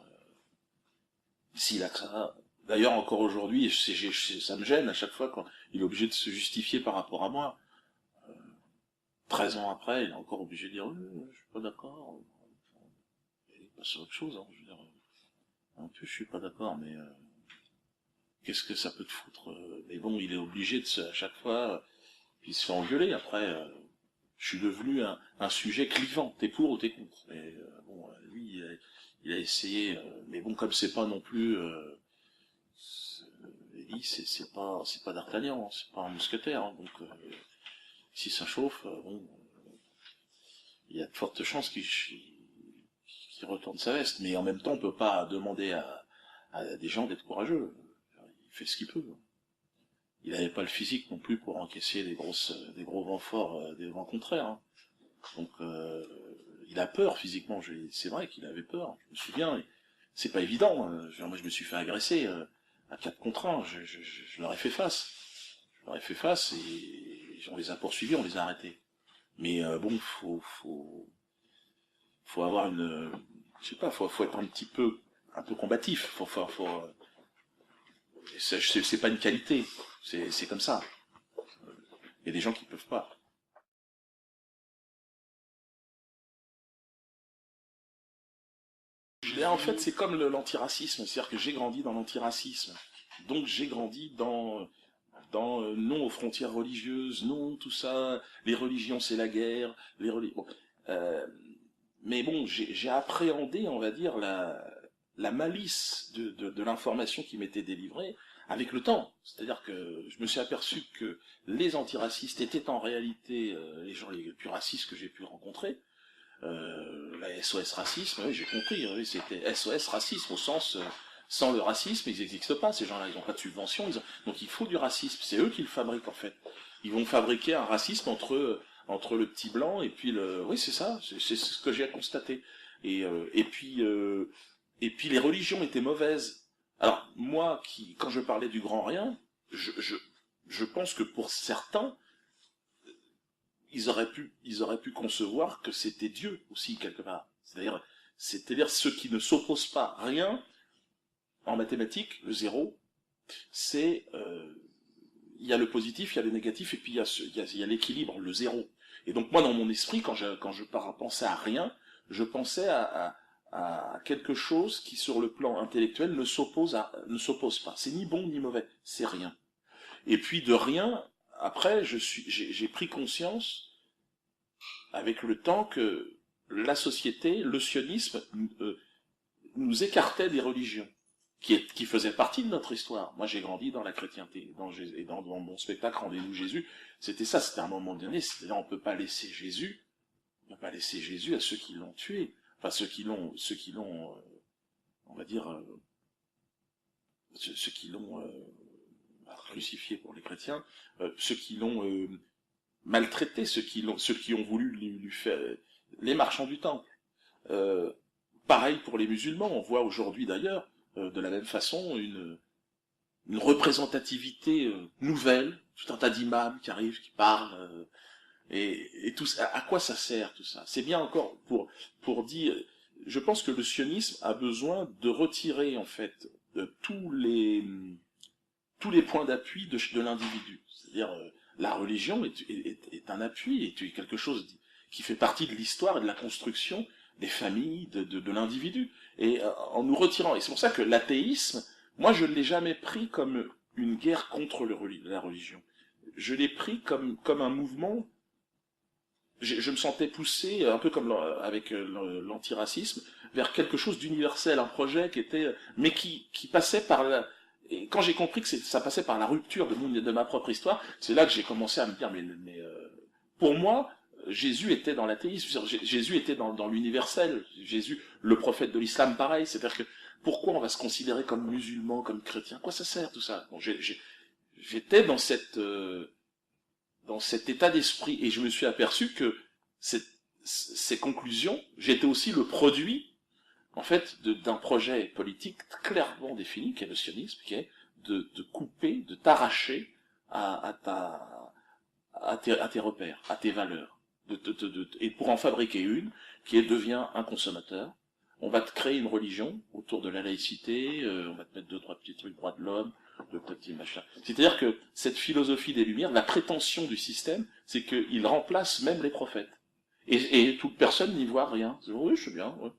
s'il a que ça... D'ailleurs, encore aujourd'hui, ça me gêne à chaque fois quand il est obligé de se justifier par rapport à moi. 13 ans après, il est encore obligé de dire « Je suis pas d'accord. » Il passe à autre chose, hein, je veux dire. Un peu, je suis pas d'accord, mais... qu'est-ce que ça peut te foutre? Mais bon, il est obligé à chaque fois... Puis il se fait engueuler. Après, je suis devenu un sujet clivant. T'es pour ou t'es contre? Et bon, lui, il a essayé. Mais bon, comme c'est pas non plus, c'est pas d'Artagnan, hein, c'est pas un mousquetaire. Hein, donc, si ça chauffe, bon, il y a de fortes chances qu'il retourne sa veste. Mais en même temps, on peut pas demander à des gens d'être courageux. Il fait ce qu'il peut. Il n'avait pas le physique non plus pour encaisser des gros vents forts, des vents contraires. Hein. Donc, il a peur physiquement. C'est vrai qu'il avait peur. Je me souviens. C'est pas évident. Moi, je me suis fait agresser à 4 contre 1. Je leur ai fait face. Je leur ai fait face et on les a poursuivis, on les a arrêtés. Mais bon, faut avoir une, je sais pas, faut être un peu combatif. C'est pas une qualité. C'est comme ça. Il y a des gens qui peuvent pas. En fait, c'est comme l'antiracisme. C'est-à-dire que j'ai grandi dans l'antiracisme. Donc j'ai grandi dans non aux frontières religieuses, non tout ça. Les religions, c'est la guerre. Bon. Mais bon, j'ai appréhendé, on va dire, la malice de l'information qui m'était délivrée avec le temps. C'est-à-dire que je me suis aperçu que les antiracistes étaient en réalité les gens les plus racistes que j'ai pu rencontrer. La SOS racisme, oui, j'ai compris, oui, c'était SOS racisme au sens sans le racisme, ils n'existent pas, ces gens-là, ils n'ont pas de subvention, donc il faut du racisme, c'est eux qui le fabriquent en fait. Ils vont fabriquer un racisme entre entre le petit blanc et puis le... Oui, c'est ça, c'est ce que j'ai constaté. Et puis les religions étaient mauvaises. Alors, moi, quand je parlais du grand rien, je pense que pour certains, ils auraient pu concevoir que c'était Dieu aussi, quelque part. C'est-à-dire ceux qui ne s'opposent pas à rien, en mathématiques, le zéro, c'est... il y a le positif, il y a le négatif, et puis il y a l'équilibre, le zéro. Et donc moi, dans mon esprit, quand je pensais à rien, je pensais à quelque chose qui, sur le plan intellectuel, ne s'oppose pas. C'est ni bon ni mauvais, c'est rien. Et puis de rien, après, j'ai pris conscience, avec le temps, que la société, le sionisme, nous écartait des religions, qui faisaient partie de notre histoire. Moi, j'ai grandi dans la chrétienté, et dans mon spectacle Rendez-vous Jésus, c'était ça, c'était à un moment donné, c'est-à-dire on peut pas laisser Jésus à ceux qui l'ont tué, enfin ceux qui l'ont, on va dire, ceux qui l'ont crucifié pour les chrétiens, ceux qui l'ont maltraité, ceux qui ont voulu lui faire, les marchands du temple. Pareil pour les musulmans, on voit aujourd'hui d'ailleurs, de la même façon, une représentativité nouvelle, tout un tas d'imams qui arrivent, qui parlent, et tout ça. À quoi ça sert tout ça? C'est bien encore pour dire, je pense que le sionisme a besoin de retirer en fait tous les points d'appui de l'individu. C'est-à-dire la religion est un appui, est quelque chose qui fait partie de l'histoire et de la construction des familles, de l'individu. Et en nous retirant, et c'est pour ça que l'athéisme, moi je ne l'ai jamais pris comme une guerre contre la religion. Je l'ai pris comme un mouvement. Je me sentais poussé, un peu comme avec l'antiracisme, vers quelque chose d'universel, un projet qui était, mais qui passait par et quand j'ai compris que ça passait par la rupture de ma propre histoire, c'est là que j'ai commencé à me dire, mais pour moi, Jésus était dans l'athéisme, Jésus était dans l'universel, Jésus, le prophète de l'islam, pareil, c'est-à-dire que pourquoi on va se considérer comme musulman, comme chrétien, à quoi ça sert tout ça? Bon, j'étais dans cet état d'esprit, et je me suis aperçu que ces conclusions, j'étais aussi le produit, en fait, d'un projet politique clairement défini, qui est le sionisme, qui est de couper, de t'arracher à tes repères, à tes valeurs, et pour en fabriquer une, qui devient un consommateur. On va te créer une religion autour de la laïcité, on va te mettre 2-3 petits trucs, droits de l'homme, de petits machins. C'est-à-dire que cette philosophie des Lumières, la prétention du système, c'est qu'il remplace même les prophètes. Et toute personne n'y voit rien. Oui, je sais bien, ouais.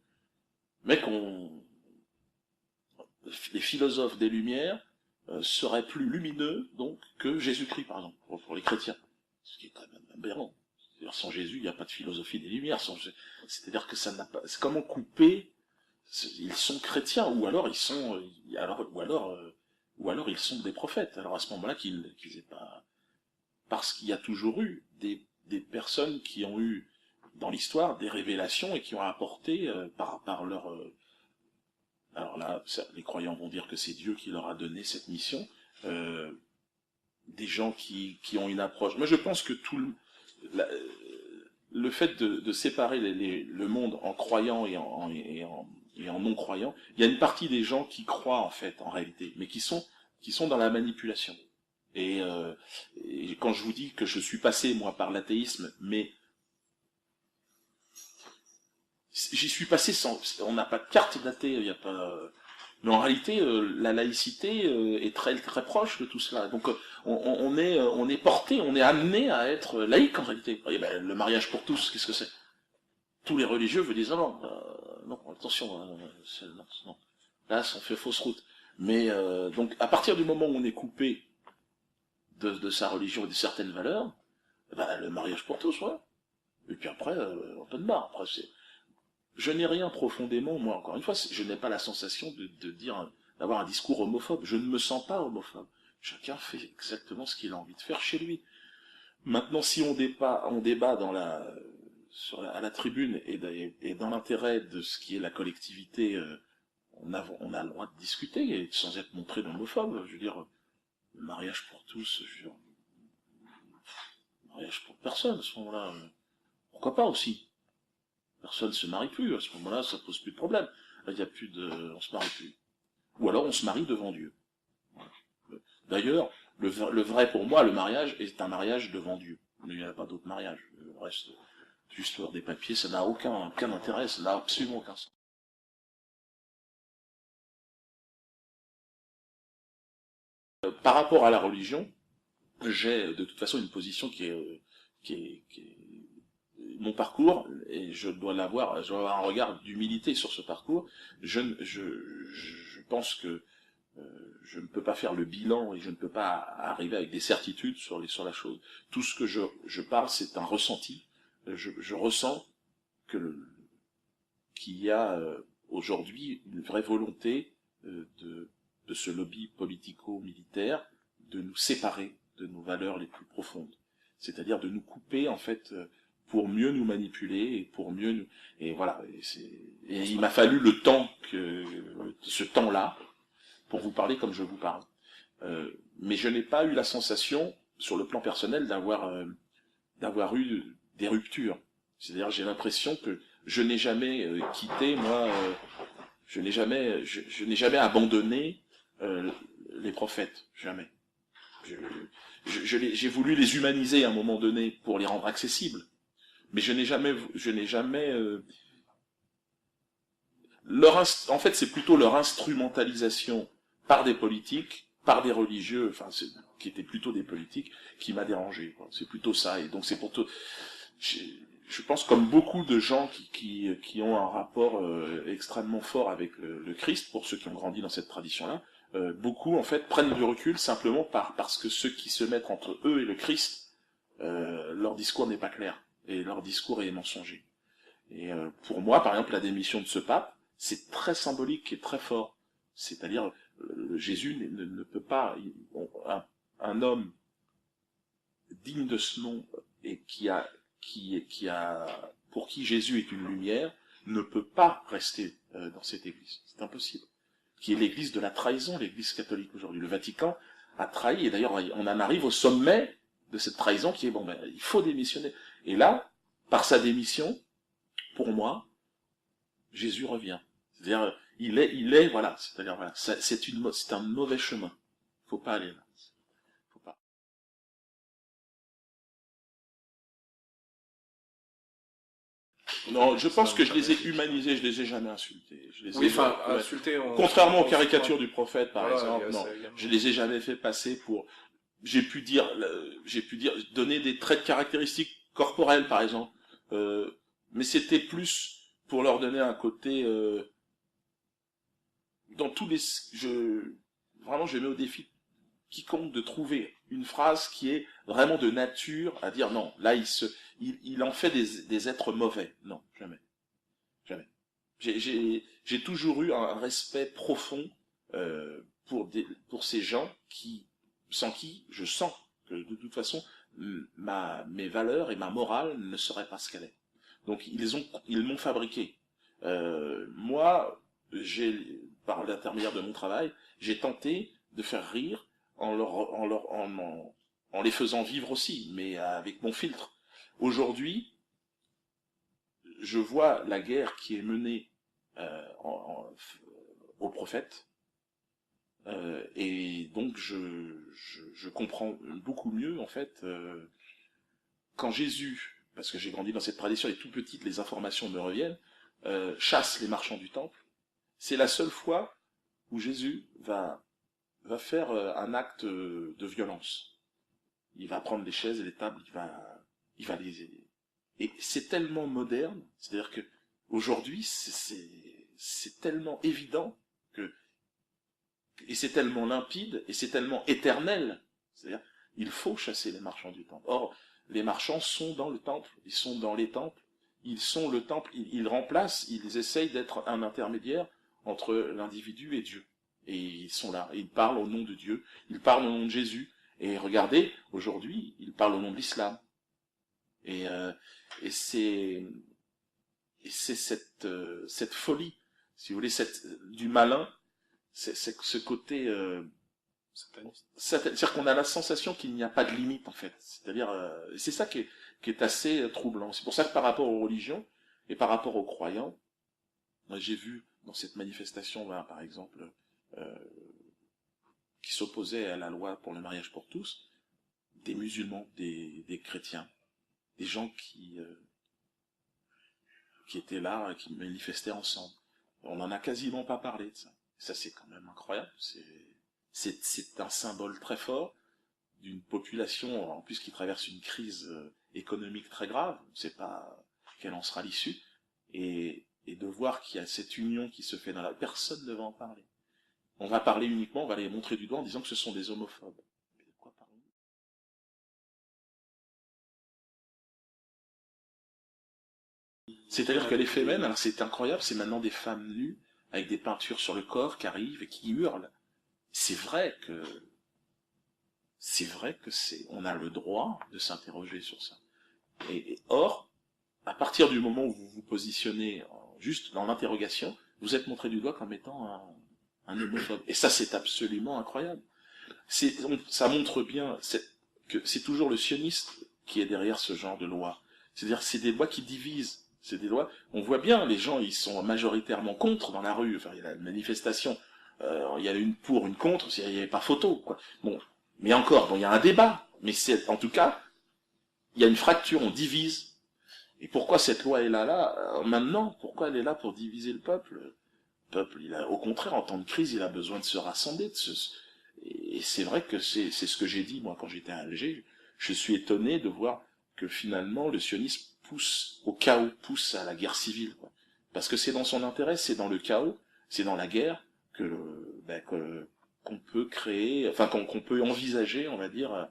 Mais les philosophes des Lumières seraient plus lumineux, donc, que Jésus-Christ, par exemple, pour les chrétiens. Ce qui est quand même aberrant. C'est-à-dire, sans Jésus, il n'y a pas de philosophie des Lumières. C'est-à-dire que ça n'a pas... C'est comment couper... Ils sont chrétiens, ou alors ils sont... ou alors ils sont des prophètes. Alors à ce moment-là, qu'ils aient pas... Parce qu'il y a toujours eu des personnes qui ont eu, dans l'histoire, des révélations et qui ont apporté par leur... alors là, les croyants vont dire que c'est Dieu qui leur a donné cette mission. Des gens qui ont une approche... Moi, je pense que le fait de séparer le monde en croyants et en non-croyants, il y a une partie des gens qui croient, en fait, en réalité, mais qui sont dans la manipulation. Et quand je vous dis que je suis passé, moi, par l'athéisme, mais j'y suis passé on n'a pas de carte d'athée, il n'y a pas... Mais en réalité, la laïcité est très très proche de tout cela. Donc on est porté, on est amené à être laïque en réalité. Et ben, le mariage pour tous, qu'est-ce que c'est? Tous les religieux vous disent non, attention, non. Là, on fait fausse route. Mais donc à partir du moment où on est coupé de sa religion et de certaines valeurs, ben, le mariage pour tous, ouais. Et puis après, un peu de barre. Après, je n'ai rien profondément, moi, encore une fois, je n'ai pas la sensation d'avoir un discours homophobe. Je ne me sens pas homophobe. Chacun fait exactement ce qu'il a envie de faire chez lui. Maintenant, si on débat à la tribune et dans l'intérêt de ce qui est la collectivité, on a le droit de discuter sans être montré d'homophobe. Je veux dire, le mariage pour tous, mariage pour personne à ce moment-là. Pourquoi pas aussi? Personne se marie plus, à ce moment-là, ça pose plus de problème. Il y a plus de, on se marie plus. Ou alors on se marie devant Dieu. Voilà. D'ailleurs, le vrai pour moi, le mariage est un mariage devant Dieu. Il n'y a pas d'autre mariage. Le reste, juste avoir des papiers, ça n'a aucun intérêt, ça n'a absolument aucun sens. Par rapport à la religion, j'ai de toute façon une position qui est mon parcours, et je dois avoir un regard d'humilité sur ce parcours. Je pense que je ne peux pas faire le bilan et je ne peux pas arriver avec des certitudes sur la chose. Tout ce que je parle, c'est un ressenti. Je ressens qu'il y a aujourd'hui une vraie volonté de ce lobby politico-militaire de nous séparer de nos valeurs les plus profondes. C'est-à-dire de nous couper, en fait, pour mieux nous manipuler et pour mieux nous... Et voilà. Et il m'a fallu le temps ce temps-là pour vous parler comme je vous parle. Mais je n'ai pas eu la sensation, sur le plan personnel, d'avoir eu des ruptures. C'est-à-dire, j'ai l'impression que je n'ai jamais quitté, moi, je n'ai jamais abandonné les prophètes, jamais. J'ai voulu les humaniser à un moment donné pour les rendre accessibles, mais je n'ai jamais en fait, c'est plutôt leur instrumentalisation par des politiques, par des religieux, enfin, qui étaient plutôt des politiques, qui m'a dérangé, quoi. C'est plutôt ça, et donc c'est pour tout. Je pense comme beaucoup de gens qui ont un rapport extrêmement fort avec le Christ, pour ceux qui ont grandi dans cette tradition-là, beaucoup en fait prennent du recul simplement parce que ceux qui se mettent entre eux et le Christ, leur discours n'est pas clair et leur discours est mensonger. Et pour moi, par exemple, la démission de ce pape, c'est très symbolique et très fort. C'est-à-dire, Jésus ne peut pas, un homme digne de ce nom et pour qui Jésus est une lumière, ne peut pas rester dans cette église. C'est impossible. Qui est l'église de la trahison, l'église catholique aujourd'hui. Le Vatican a trahi, et d'ailleurs, on en arrive au sommet de cette trahison qui est, il faut démissionner. Et là, par sa démission, pour moi, Jésus revient. C'est-à-dire, voilà. C'est-à-dire, voilà. C'est un mauvais chemin. Faut pas aller là. Faut pas. Non, je pense que je les ai humanisés, je les ai jamais insultés. Insultés. Contrairement aux caricatures du prophète, par exemple, non, je les ai jamais fait passer pour. J'ai pu dire, donner des traits de caractéristiques corporelles, par exemple, mais c'était plus pour leur donner un côté. Dans tous les, vraiment, je mets au défi quiconque de trouver une phrase qui est vraiment de nature à dire non, là il en fait des êtres mauvais. Non, jamais. Jamais. J'ai toujours eu un respect profond pour ces gens sans qui je sens que de toute façon mes valeurs et ma morale ne seraient pas ce qu'elle est. Donc ils m'ont fabriqué. Moi, par l'intermédiaire de mon travail, j'ai tenté de faire rire en les faisant vivre aussi, mais avec mon filtre. Aujourd'hui, je vois la guerre qui est menée aux prophètes, et donc je comprends beaucoup mieux, en fait, quand Jésus, parce que j'ai grandi dans cette tradition et tout petite, les informations me reviennent, chasse les marchands du temple. C'est la seule fois où Jésus va faire un acte de violence. Il va prendre les chaises et les tables, il va les... Et c'est tellement moderne, c'est-à-dire que aujourd'hui, c'est tellement évident et c'est tellement limpide, et c'est tellement éternel. C'est-à-dire, il faut chasser les marchands du temple. Or, les marchands sont dans le temple, ils sont dans les temples, ils sont le temple, ils remplacent, ils essayent d'être un intermédiaire entre l'individu et Dieu. Et ils sont là, et ils parlent au nom de Dieu, ils parlent au nom de Jésus. Et regardez, aujourd'hui, ils parlent au nom de l'islam. Et c'est cette folie, si vous voulez, du malin, c'est ce côté C'est-à-dire qu'on a la sensation qu'il n'y a pas de limite, en fait. C'est-à-dire, c'est ça qui est assez troublant. C'est pour ça que par rapport aux religions et par rapport aux croyants, moi, j'ai vu dans cette manifestation, ben, par exemple, euh, qui s'opposait à la loi pour le mariage pour tous, des musulmans, des chrétiens, des gens qui étaient là, qui manifestaient ensemble. On n'en a quasiment pas parlé de ça. Ça, c'est quand même incroyable. C'est un symbole très fort d'une population, en plus, qui traverse une crise économique très grave. On ne sait pas quelle en sera l'issue. Et de voir qu'il y a cette union qui se fait dans la... Personne ne va en parler. On va parler uniquement, on va les montrer du doigt en disant que ce sont des homophobes. Mais de quoi parlons-nous? C'est-à-dire que les femmes, alors c'est incroyable, c'est maintenant des femmes nues, avec des peintures sur le corps, qui arrivent et qui hurlent. C'est vrai que on a le droit de s'interroger sur ça. Or, à partir du moment où vous vous positionnez juste dans l'interrogation, vous êtes montré du doigt comme étant un homophobe. Et ça, c'est absolument incroyable. Ça montre bien que c'est toujours le sioniste qui est derrière ce genre de loi. C'est-à-dire, c'est des lois qui divisent. C'est des lois. On voit bien, les gens, ils sont majoritairement contre dans la rue. Enfin, il y a la manifestation. Il y a une pour, une contre. Il n'y avait pas photo, quoi. Bon, mais encore, bon, il y a un débat. Mais en tout cas, il y a une fracture. On divise. Et pourquoi cette loi est là maintenant? Pourquoi elle est là pour diviser le peuple? Le peuple, au contraire, en temps de crise, il a besoin de se rassembler. Et c'est vrai que c'est ce que j'ai dit, moi, quand j'étais à Alger. Je suis étonné de voir que finalement, le sionisme pousse au chaos, pousse à la guerre civile, quoi. Parce que c'est dans son intérêt, c'est dans le chaos, c'est dans la guerre qu'on peut créer, enfin qu'on peut envisager, on va dire,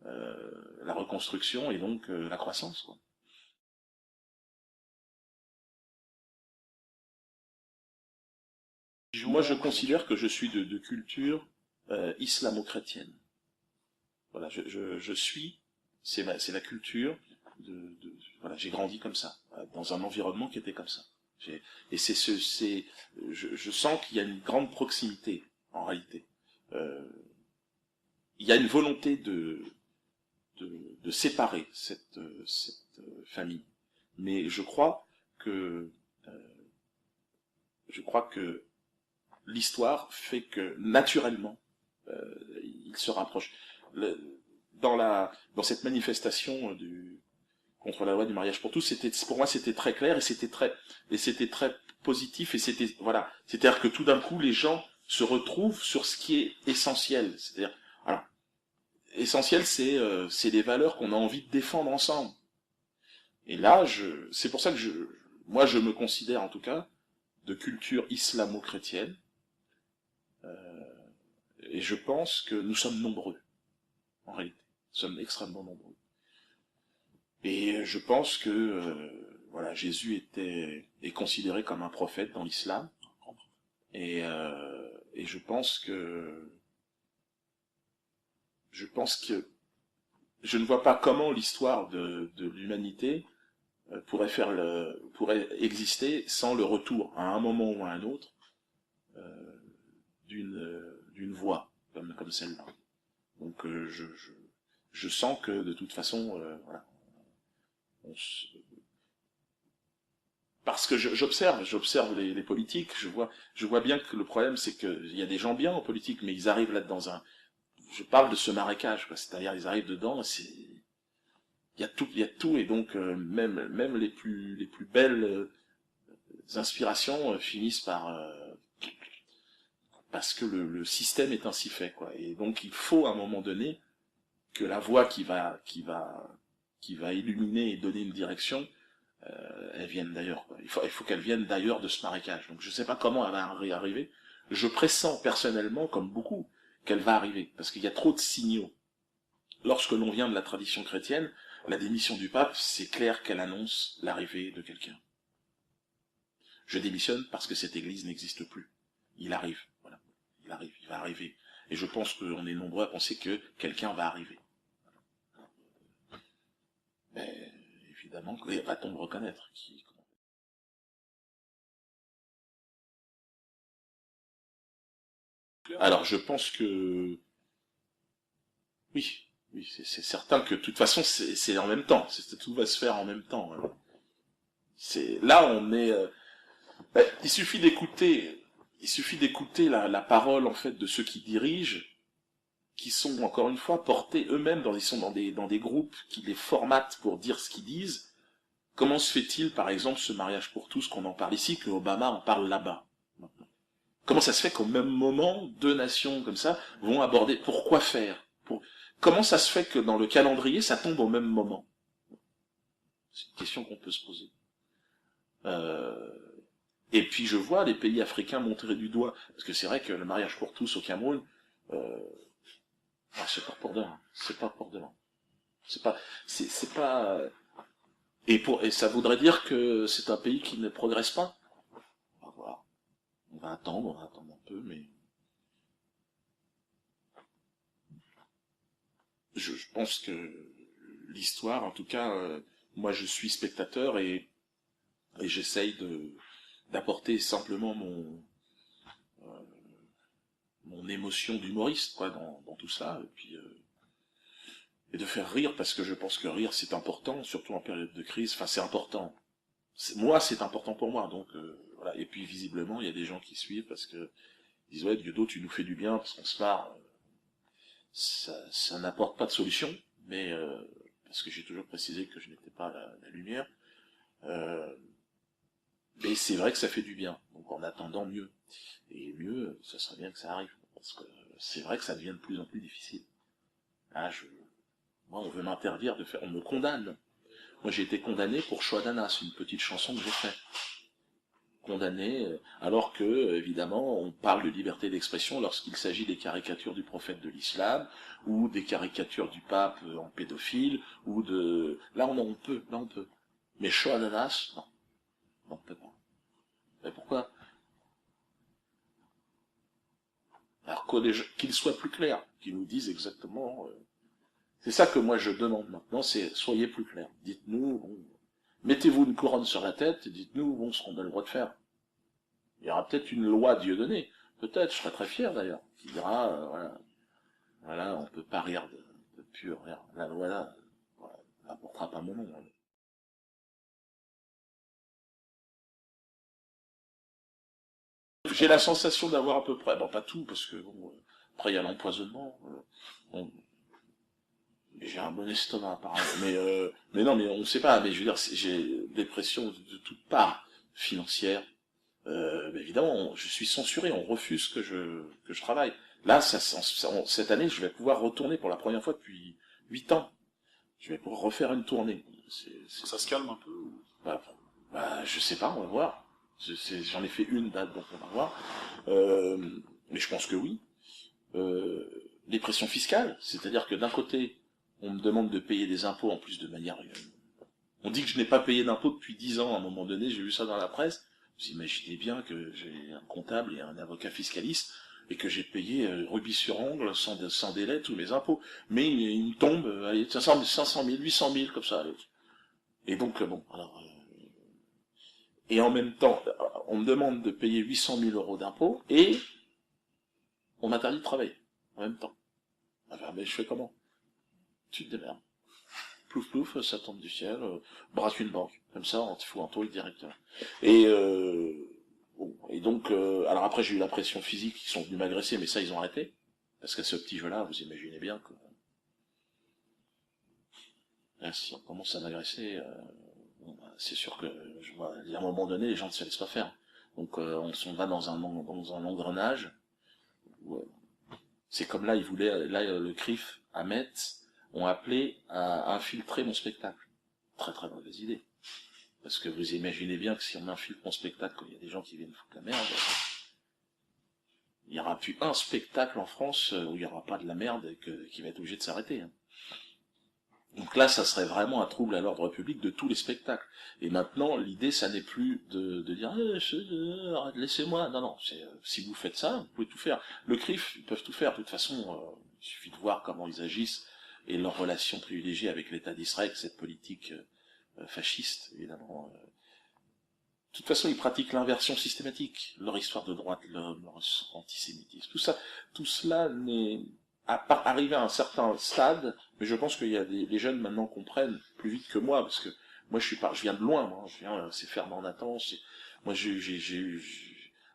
la reconstruction et donc la croissance, quoi. Moi, je considère que je suis de culture islamo-chrétienne. Voilà, je suis, c'est la culture voilà, j'ai grandi comme ça, dans un environnement qui était comme ça. Et je sens qu'il y a une grande proximité, en réalité. Il y a une volonté de séparer cette famille. Mais je crois que l'histoire fait que naturellement ils se rapprochent. Dans cette manifestation contre la loi du mariage pour tous, pour moi c'était très clair et c'était très positif et voilà, c'est-à-dire que tout d'un coup les gens se retrouvent sur ce qui est essentiel, c'est-à-dire alors essentiel c'est les valeurs qu'on a envie de défendre ensemble. Et là c'est pour ça que moi je me considère en tout cas de culture islamo-chrétienne. Et je pense que nous sommes nombreux, en réalité. Nous sommes extrêmement nombreux. Et je pense que voilà, Jésus est considéré comme un prophète dans l'islam. Et je pense que je ne vois pas comment l'histoire de l'humanité pourrait exister sans le retour, à un moment ou à un autre, d'une voix comme celle-là. Donc je sens que de toute façon, voilà, parce que j'observe les politiques, je vois bien que le problème c'est qu'il y a des gens bien en politique, mais ils arrivent là je parle de ce marécage, quoi. C'est-à-dire ils arrivent dedans, il y a tout, et donc même les plus belles inspirations finissent parce que le système est ainsi fait, quoi. Et donc il faut à un moment donné que la voie qui va illuminer et donner une direction, elle vienne d'ailleurs, quoi. Il faut qu'elle vienne d'ailleurs de ce marécage. Donc je sais pas comment elle va arriver. Je pressens personnellement, comme beaucoup, qu'elle va arriver, parce qu'il y a trop de signaux. Lorsque l'on vient de la tradition chrétienne, la démission du pape, c'est clair qu'elle annonce l'arrivée de quelqu'un. Je démissionne parce que cette église n'existe plus. Il arrive, voilà. Il va arriver. Et je pense qu'on est nombreux à penser que quelqu'un va arriver. Mais évidemment, va-t-on me reconnaître? Alors, je pense que Oui, oui, c'est certain que de toute façon, c'est en même temps. Tout va se faire en même temps. Là, on est. Il suffit d'écouter. Il suffit d'écouter la parole en fait de ceux qui dirigent, qui sont encore une fois portés eux-mêmes ils sont dans des groupes qui les formatent pour dire ce qu'ils disent. Comment se fait-il, par exemple, ce mariage pour tous qu'on en parle ici, que Obama en parle là-bas? Comment ça se fait qu'au même moment, deux nations comme ça vont aborder pourquoi faire? Comment ça se fait que dans le calendrier, ça tombe au même moment? C'est une question qu'on peut se poser. Et puis je vois les pays africains montrer du doigt, parce que c'est vrai que le mariage pour tous au Cameroun, c'est pas pour demain. C'est pas pour demain. C'est pas. Et ça voudrait dire que c'est un pays qui ne progresse pas. On va voir. On va attendre un peu, mais je pense que l'histoire, en tout cas, moi je suis spectateur et j'essaye d'apporter simplement mon émotion d'humoriste quoi dans tout ça et puis et de faire rire parce que je pense que rire c'est important surtout en période de crise. Enfin c'est important. Moi c'est important pour moi donc voilà. Et puis visiblement il y a des gens qui suivent parce que ils disent ouais Dieudo tu nous fais du bien parce qu'on se marre. Ça n'apporte pas de solution mais parce que j'ai toujours précisé que je n'étais pas la lumière. Mais c'est vrai que ça fait du bien. Donc en attendant mieux. Et mieux, ça serait bien que ça arrive. Parce que c'est vrai que ça devient de plus en plus difficile. Là, moi, on veut m'interdire de faire... On me condamne. Moi, j'ai été condamné pour Choix d'Anas, une petite chanson que j'ai faite. Condamné, alors que, évidemment, on parle de liberté d'expression lorsqu'il s'agit des caricatures du prophète de l'islam, ou des caricatures du pape en pédophile, ou de... Là, on peut. Mais Choix d'Anas, non. Non, on peut pas. Mais pourquoi? Alors qu'ils soient plus clairs, qu'ils nous disent exactement... C'est ça que moi je demande maintenant, c'est soyez plus clairs. Dites-nous, mettez-vous une couronne sur la tête et dites-nous ce qu'on a le droit de faire. Il y aura peut-être une loi Dieudonné, peut-être, je serais très fier d'ailleurs, qui dira, voilà, on peut pas rire de pur rire. La loi là, voilà, n'apportera pas mon nom. J'ai la sensation d'avoir à peu près, bon pas tout, parce que bon, après il y a l'empoisonnement, j'ai un bon estomac apparemment, mais non, mais on sait pas, mais je veux dire, j'ai des pressions de toutes parts, financières, évidemment, je suis censuré, on refuse que je travaille. Là, cette année, je vais pouvoir retourner pour la première fois depuis 8 ans. Je vais pouvoir refaire une tournée. Ça se calme un peu ou... Je sais pas, on va voir. J'en ai fait une date, donc on va voir. Mais je pense que oui. Les pressions fiscales, c'est-à-dire que d'un côté, on me demande de payer des impôts en plus de manière... On dit que je n'ai pas payé d'impôts depuis 10 ans, à un moment donné, j'ai vu ça dans la presse. Vous imaginez bien que j'ai un comptable et un avocat fiscaliste, et que j'ai payé rubis sur ongle, sans délai, tous mes impôts. Mais il me tombe, 500 000, 800 000, comme ça. Et donc, bon, alors... Et en même temps, on me demande de payer 800 000 euros d'impôts, et on m'interdit de travailler, en même temps. Enfin, mais je fais comment? Tu te démerdes. Plouf plouf, ça tombe du ciel, braque une banque. Comme ça, on te fout en taule directement. Et donc, alors après j'ai eu la pression physique, ils sont venus m'agresser, mais ça ils ont arrêté. Parce qu'à ce petit jeu-là, vous imaginez bien que... Là, si on commence à m'agresser, c'est sûr que, à un moment donné, les gens ne se laissent pas faire. Donc on va dans un engrenage. C'est comme là, le CRIF, à Metz, ont appelé à infiltrer mon spectacle. Très très mauvaise idée. Parce que vous imaginez bien que si on infiltre mon spectacle, il y a des gens qui viennent foutre la merde, il n'y aura plus un spectacle en France où il n'y aura pas de la merde qui va être obligé de s'arrêter. Hein. Donc là, ça serait vraiment un trouble à l'ordre public de tous les spectacles. Et maintenant, l'idée, ça n'est plus de dire laissez-moi. Non, si vous faites ça, vous pouvez tout faire. Le CRIF, ils peuvent tout faire. De toute façon, il suffit de voir comment ils agissent et leur relation privilégiée avec l'État d'Israël, cette politique fasciste, évidemment. De toute façon, ils pratiquent l'inversion systématique. Leur histoire de droite, leur antisémitisme, tout cela n'est arrivé à un certain stade, mais je pense qu'il y a les jeunes maintenant comprennent plus vite que moi, parce que moi je viens de loin, moi, c'est Fernand Nathan, moi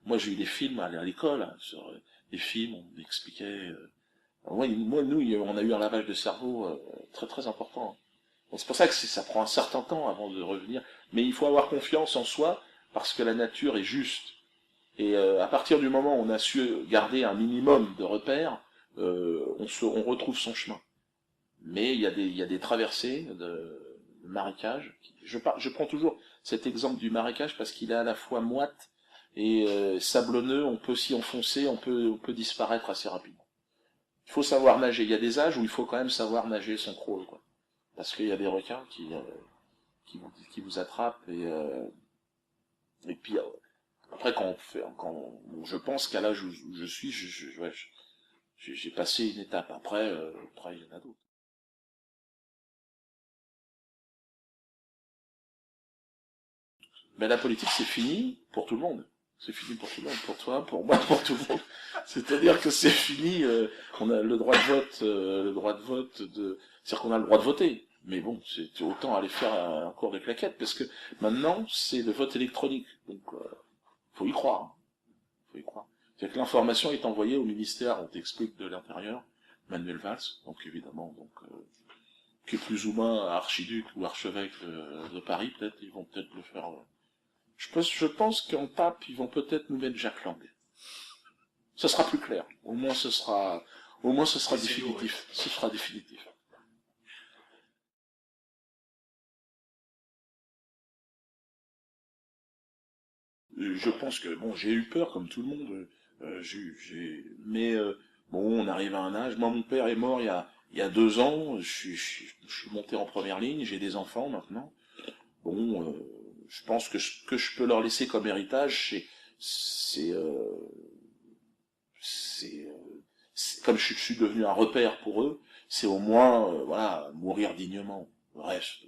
moi j'ai eu des films à l'école, hein, sur des films, on m'expliquait, nous, on a eu un lavage de cerveau très très important. Donc c'est pour ça que ça prend un certain temps avant de revenir, mais il faut avoir confiance en soi, parce que la nature est juste. Et à partir du moment où on a su garder un minimum de repères, on retrouve son chemin. Mais il y a des traversées de marécages. Je prends toujours cet exemple du marécage parce qu'il est à la fois moite et sablonneux. On peut s'y enfoncer, on peut disparaître assez rapidement. Il faut savoir nager. Il y a des âges où il faut quand même savoir nager son crawl, quoi. Parce qu'il y a des requins qui vous attrapent et puis après je pense qu'à l'âge où je suis, j'ai passé une étape. Après il y en a d'autres. Mais la politique, c'est fini pour tout le monde. C'est fini pour tout le monde, pour toi, pour moi, pour tout le monde. C'est-à-dire que c'est fini. On a le droit de vote, c'est-à-dire qu'on a le droit de voter. Mais bon, c'est autant aller faire un cours de claquettes, parce que maintenant, c'est le vote électronique. Donc, faut y croire. Faut y croire. C'est-à-dire que l'information est envoyée au ministère, on t'explique de l'Intérieur, Manuel Valls, donc évidemment, qui est plus ou moins archiduc ou archevêque de Paris, peut-être, ils vont peut-être le faire. Je pense qu'en pape, ils vont peut-être nous mettre Jacques Lang. Ça sera plus clair. Au moins ce sera définitif. Ce sera définitif. Je pense que, bon, j'ai eu peur comme tout le monde. Mais bon, on arrive à un âge. Moi, mon père est mort il y a 2 ans. Je suis monté en première ligne. J'ai des enfants maintenant. Bon, je pense que ce que je peux leur laisser comme héritage, c'est comme je suis devenu un repère pour eux, c'est au moins, voilà, mourir dignement. Le reste,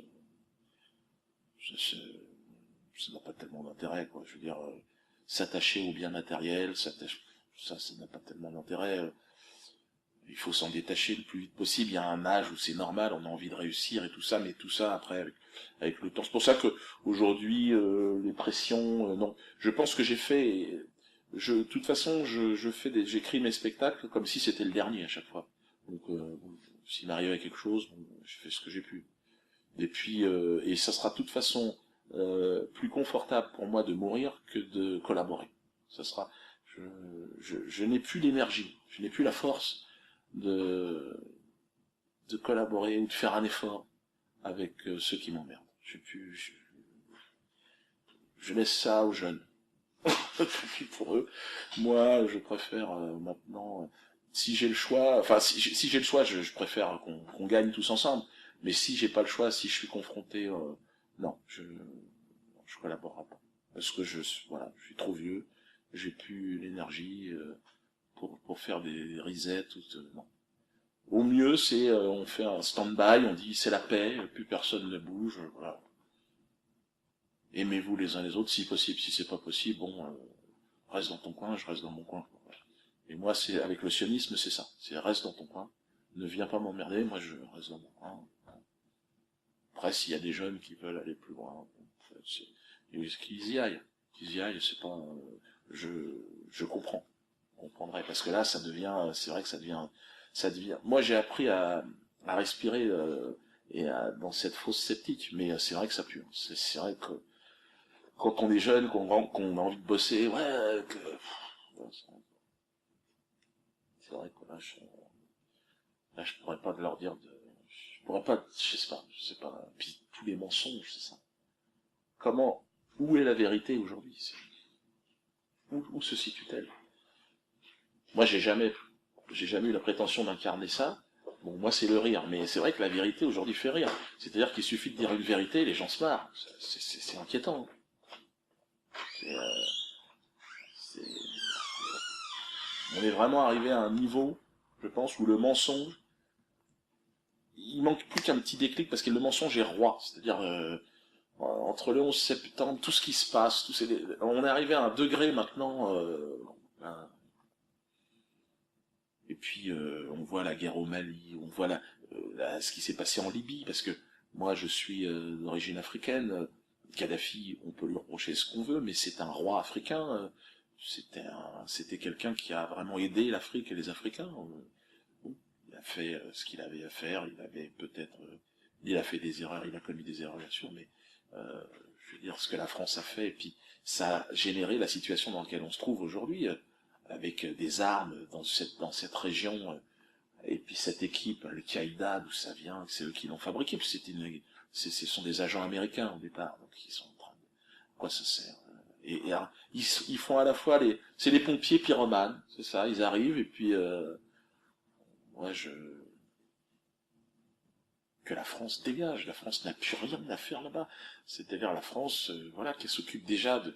ça n'a pas tellement d'intérêt, quoi. Je veux dire, s'attacher aux biens matériels, ça n'a pas tellement d'intérêt. Il faut s'en détacher le plus vite possible. Il y a un âge où c'est normal, on a envie de réussir et tout ça, mais tout ça après avec le temps. C'est pour ça que aujourd'hui les pressions, non. Je pense que j'ai fait, de toute façon, j'écris mes spectacles comme si c'était le dernier à chaque fois. Donc s'il m'arrivait quelque chose, bon, je fais ce que j'ai pu. Et puis et ça sera de toute façon plus confortable pour moi de mourir que de collaborer. Ça sera, je n'ai plus l'énergie, je n'ai plus la force de collaborer ou de faire un effort avec ceux qui m'emmerdent. Je laisse ça aux jeunes. Pour eux. Moi, je préfère maintenant, si j'ai le choix, enfin si j'ai le choix, je préfère qu'on gagne tous ensemble. Mais si j'ai pas le choix, si je suis confronté, non, je collaborerai pas. Parce que je suis trop vieux, j'ai plus l'énergie pour faire des resets, non. Au mieux, c'est on fait un stand-by, on dit c'est la paix, plus personne ne bouge, voilà. Aimez-vous les uns les autres, si possible. Si c'est pas possible, bon, reste dans ton coin, je reste dans mon coin. Et moi, c'est avec le sionisme, c'est ça. C'est reste dans ton coin, ne viens pas m'emmerder, moi je reste dans mon coin. Après, s'il y a des jeunes qui veulent aller plus loin, qu'ils y aillent, c'est pas, je comprends, comprendrai, parce que là, c'est vrai que ça devient. Moi, j'ai appris à respirer dans cette fosse sceptique, mais c'est vrai que ça pue. C'est vrai que quand on est jeune, qu'on a envie de bosser, c'est vrai que là, je pourrais pas leur dire je pourrais pas, je sais pas. Puis tous les mensonges, c'est ça. Où est la vérité aujourd'hui? Où se situe-t-elle? Moi, j'ai jamais eu la prétention d'incarner ça. Bon, moi, c'est le rire, mais c'est vrai que la vérité aujourd'hui fait rire. C'est-à-dire qu'il suffit de dire une vérité, les gens se marrent. C'est inquiétant. On est vraiment arrivé à un niveau, je pense, où le mensonge, il manque plus qu'un petit déclic, parce que le mensonge est roi. C'est-à-dire, entre le 11 septembre, tout ce qui se passe, on est arrivé à un degré maintenant, Et puis on voit la guerre au Mali, on voit ce qui s'est passé en Libye, parce que moi je suis d'origine africaine. Kadhafi, on peut lui reprocher ce qu'on veut, mais c'est un roi africain. C'était quelqu'un qui a vraiment aidé l'Afrique et les Africains. Bon, il a fait ce qu'il avait à faire. Il a fait des erreurs, il a commis des erreurs bien sûr, mais je veux dire ce que la France a fait, et puis ça a généré la situation dans laquelle on se trouve aujourd'hui, avec des armes dans cette région, et puis cette équipe, le Qaïda, d'où ça vient, c'est eux qui l'ont fabriqué, puis ce sont des agents américains au départ, donc ils sont en train de... À quoi ça sert? Et alors, ils font à la fois c'est les pompiers pyromanes, c'est ça, ils arrivent, et puis que la France dégage, la France n'a plus rien à faire là-bas, c'est-à-dire la France, voilà, qui s'occupe déjà de...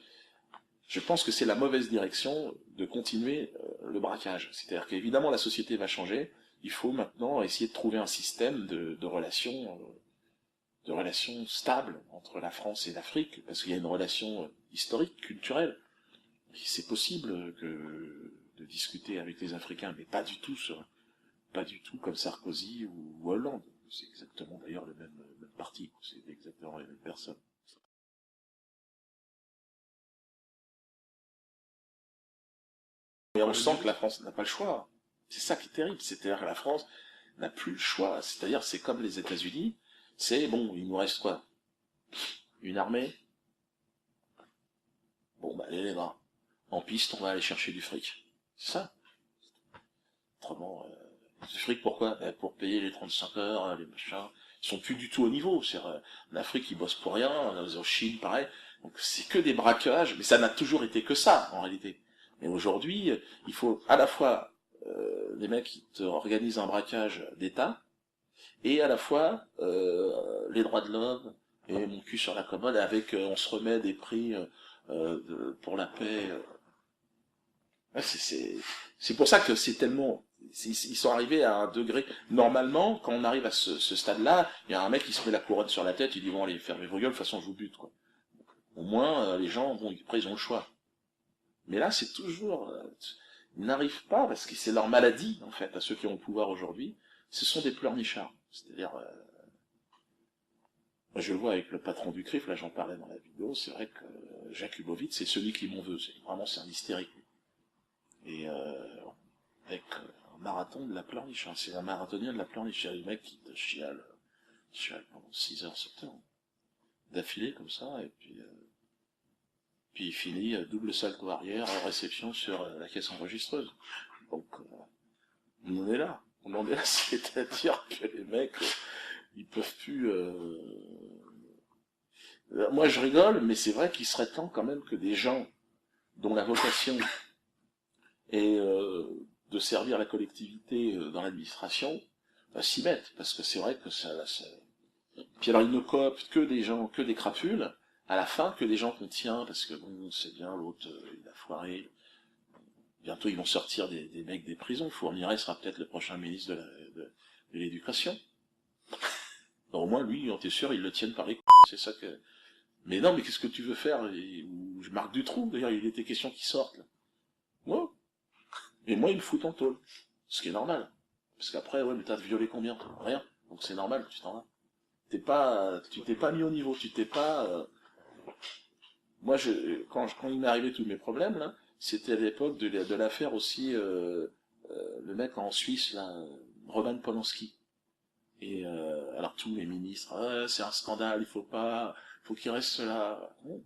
Je pense que c'est la mauvaise direction de continuer le braquage, c'est-à-dire qu'évidemment la société va changer, il faut maintenant essayer de trouver un système de relations stables entre la France et l'Afrique, parce qu'il y a une relation historique, culturelle. C'est possible de discuter avec les Africains, mais pas du tout comme Sarkozy ou Hollande. C'est exactement d'ailleurs le même parti, c'est exactement les mêmes personnes. Et on sent que la France n'a pas le choix. C'est ça qui est terrible, c'est-à-dire que la France n'a plus le choix. C'est-à-dire, c'est comme les États-Unis, c'est bon, il nous reste quoi? Une armée? Bon, bah, allez les bras. En piste, on va aller chercher du fric. C'est ça. Autrement, du fric, pourquoi? Pour payer les 35 heures, les machins. Ils sont plus du tout au niveau. C'est-à-dire, l'Afrique, ils bossent pour rien, en Chine, pareil. Donc, c'est que des braquages, mais ça n'a toujours été que ça, en réalité. Mais aujourd'hui, il faut à la fois les mecs qui te organisent un braquage d'État, et à la fois les droits de l'homme, et mon cul sur la commode, avec on se remet des prix pour la paix. C'est pour ça que c'est tellement... Ils sont arrivés à un degré... Normalement, quand on arrive à ce stade-là, il y a un mec qui se met la couronne sur la tête, il dit « Bon, allez, fermez vos gueules, de toute façon, je vous bute. » quoi. Au moins, les gens, bon, après, ils ont le choix. Mais là, c'est toujours... ils n'arrivent pas, parce que c'est leur maladie, en fait, à ceux qui ont le pouvoir aujourd'hui. Ce sont des pleurnichards. C'est-à-dire... moi, je le vois avec le patron du CRIF, là, j'en parlais dans la vidéo, c'est vrai que Jacques Lubovitz, c'est celui qui m'en veut. C'est un hystérique. Et avec un marathon de la pleurniche, c'est un marathonien de la pleurniche, le mec qui te chiale pendant 6 heures, 7 heures, d'affilée comme ça, et puis il finit double salto arrière, réception sur la caisse enregistreuse. Donc on en est là, c'est-à-dire que les mecs, ils peuvent plus... Moi je rigole, mais c'est vrai qu'il serait temps quand même que des gens dont la vocation est de servir la collectivité dans l'administration, s'y mettent, parce que c'est vrai que ça... Puis alors ils ne cooptent que des gens, que des crapules, à la fin que des gens qu'on tient, parce que bon, c'est bien, l'autre, il a foiré. Bientôt ils vont sortir des mecs des prisons, Fourniret sera peut-être le prochain ministre de l'éducation. Au moins lui, on est sûr, ils le tiennent par les couilles, c'est ça que... Mais non, mais qu'est-ce que tu veux faire? Ou Marc Dutroux, d'ailleurs, il était question qu'il sorte, là. Ouais. Et moi, il me fout en tôle. Ce qui est normal. Parce qu'après, ouais, mais t'as violé combien, toi? Rien. Donc c'est normal, tu t'en vas. Tu t'es pas mis au niveau, tu t'es pas... Moi, quand il m'est arrivé tous mes problèmes, là, c'était à l'époque de l'affaire aussi, le mec en Suisse, là, Roman Polanski. Et alors tous les ministres, c'est un scandale, il faut qu'il reste là. Bon.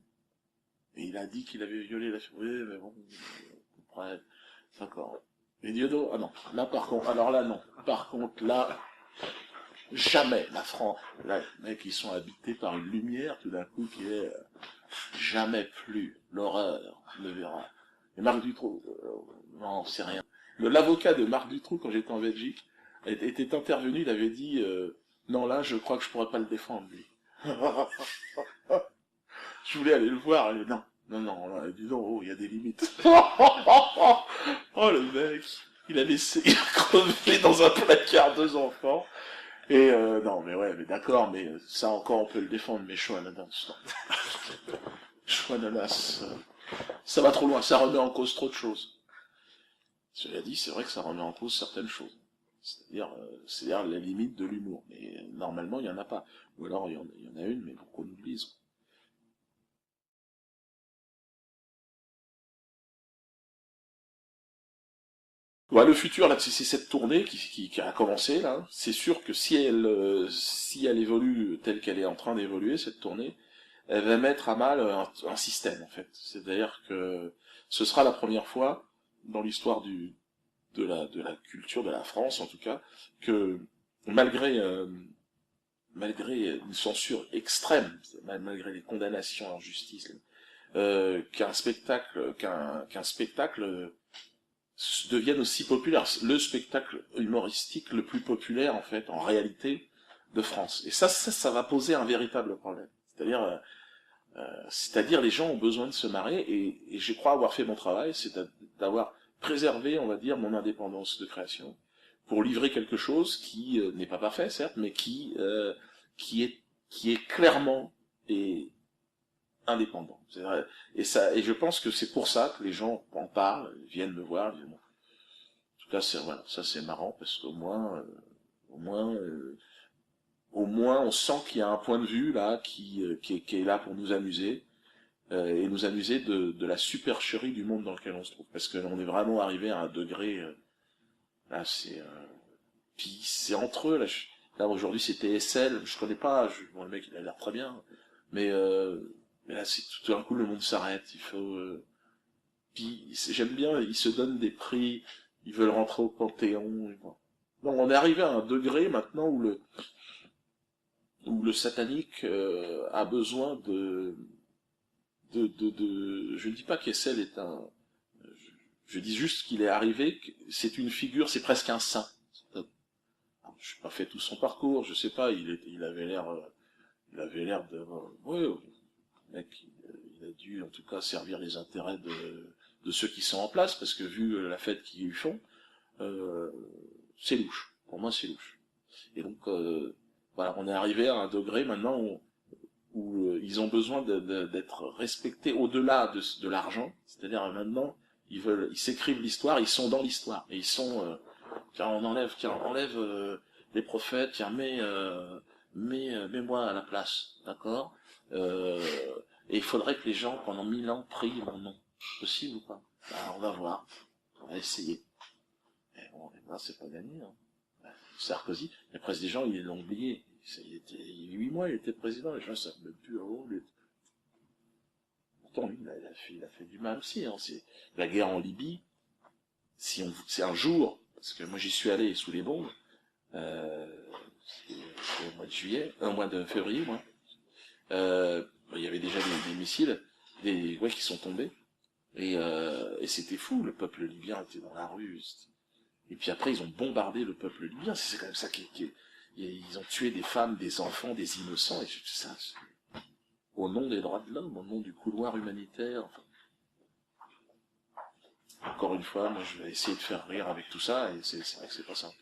Et il a dit qu'il avait violé la... Oui, mais bon, après, d'accord. Et Dieudo, ah non, là par contre, alors là non. Par contre, là, jamais la France, là, les mecs, ils sont habités par une lumière tout d'un coup qui est... jamais plus l'horreur ne verra. Et Marc Dutroux, non, c'est rien. L'avocat de Marc Dutroux, quand j'étais en Belgique, était intervenu, il avait dit non, là, je crois que je pourrais pas le défendre, lui. Je voulais aller le voir, et non, là, il dit non, oh, il y a des limites. Oh, le mec, il a crevé dans un placard 2 enfants. Et non, mais ouais, mais d'accord, mais ça encore on peut le défendre, mais Chouananas, non. Chouananas, ça va trop loin, ça remet en cause trop de choses. Cela dit, c'est vrai que ça remet en cause certaines choses. C'est-à-dire la limite de l'humour. Mais normalement, il n'y en a pas. Ou alors, il y en a une, mais qu'on oublie. Ouais, le futur, là, c'est cette tournée qui a commencé, là. C'est sûr que si elle évolue telle qu'elle est en train d'évoluer, cette tournée, elle va mettre à mal un système, en fait. C'est-à-dire que ce sera la première fois dans l'histoire de la culture de la France, en tout cas, que malgré une censure extrême, malgré les condamnations en justice, qu'un spectacle devienne aussi populaire. Le spectacle humoristique le plus populaire, en fait, en réalité, de France. Et ça va poser un véritable problème. C'est-à-dire les gens ont besoin de se marrer, et je crois avoir fait mon travail, c'est d'avoir préservé, on va dire, mon indépendance de création, pour livrer quelque chose qui n'est pas parfait, certes, mais qui est clairement et indépendant. Et je pense que c'est pour ça que les gens en parlent, viennent me voir, disent, bon. En tout cas, voilà, ça c'est marrant, parce qu'au moins, au moins, on sent qu'il y a un point de vue là qui est là pour nous amuser, et nous amuser de la supercherie du monde dans lequel on se trouve, parce qu'on est vraiment arrivé à un degré, là puis c'est entre eux, là aujourd'hui c'est TSL, je connais pas, bon, le mec il a l'air très bien, mais là c'est tout d'un coup le monde s'arrête, il faut, puis j'aime bien, ils se donnent des prix, ils veulent rentrer au Panthéon, bon. Donc on est arrivé à un degré maintenant où le satanique a besoin je ne dis pas qu'Essel est je dis juste qu'il est arrivé, c'est une figure, c'est presque un saint. Je n'ai pas fait tout son parcours, je sais pas, il avait l'air de, ouais, le mec, il a dû en tout cas servir les intérêts de ceux qui sont en place, parce que vu la fête qu'ils lui font, c'est louche. Pour moi, c'est louche. Et donc, voilà, on est arrivé à un degré maintenant où ils ont besoin d'être respectés au-delà de l'argent. C'est-à-dire maintenant, ils s'écrivent l'histoire, ils sont dans l'histoire. Et ils sont, tiens, enlève les prophètes, tiens, mets-moi à la place, d'accord, et il faudrait que les gens, pendant 1000 ans, prient mon nom. Possible ou pas? Ben, on va voir. On va essayer. Mais bon, ben, c'est pas gagné, hein. Sarkozy, il y a presque des gens, ils l'ont oublié. Il y a 8 mois, il était président, les gens ne savent même plus où il était. Pourtant, lui, il a fait du mal aussi, hein. C'est la guerre en Libye. C'est un jour, parce que moi j'y suis allé sous les bombes, c'était au mois de juillet, au mois de février, moi. Il y avait déjà des missiles, qui sont tombés. Et c'était fou, le peuple libyen était dans la rue. Et puis après, ils ont bombardé le peuple libyen. C'est quand même ça ils ont tué des femmes, des enfants, des innocents, et ça, au nom des droits de l'homme, au nom du couloir humanitaire. Enfin. Encore une fois, moi je vais essayer de faire rire avec tout ça, et c'est vrai que c'est pas simple.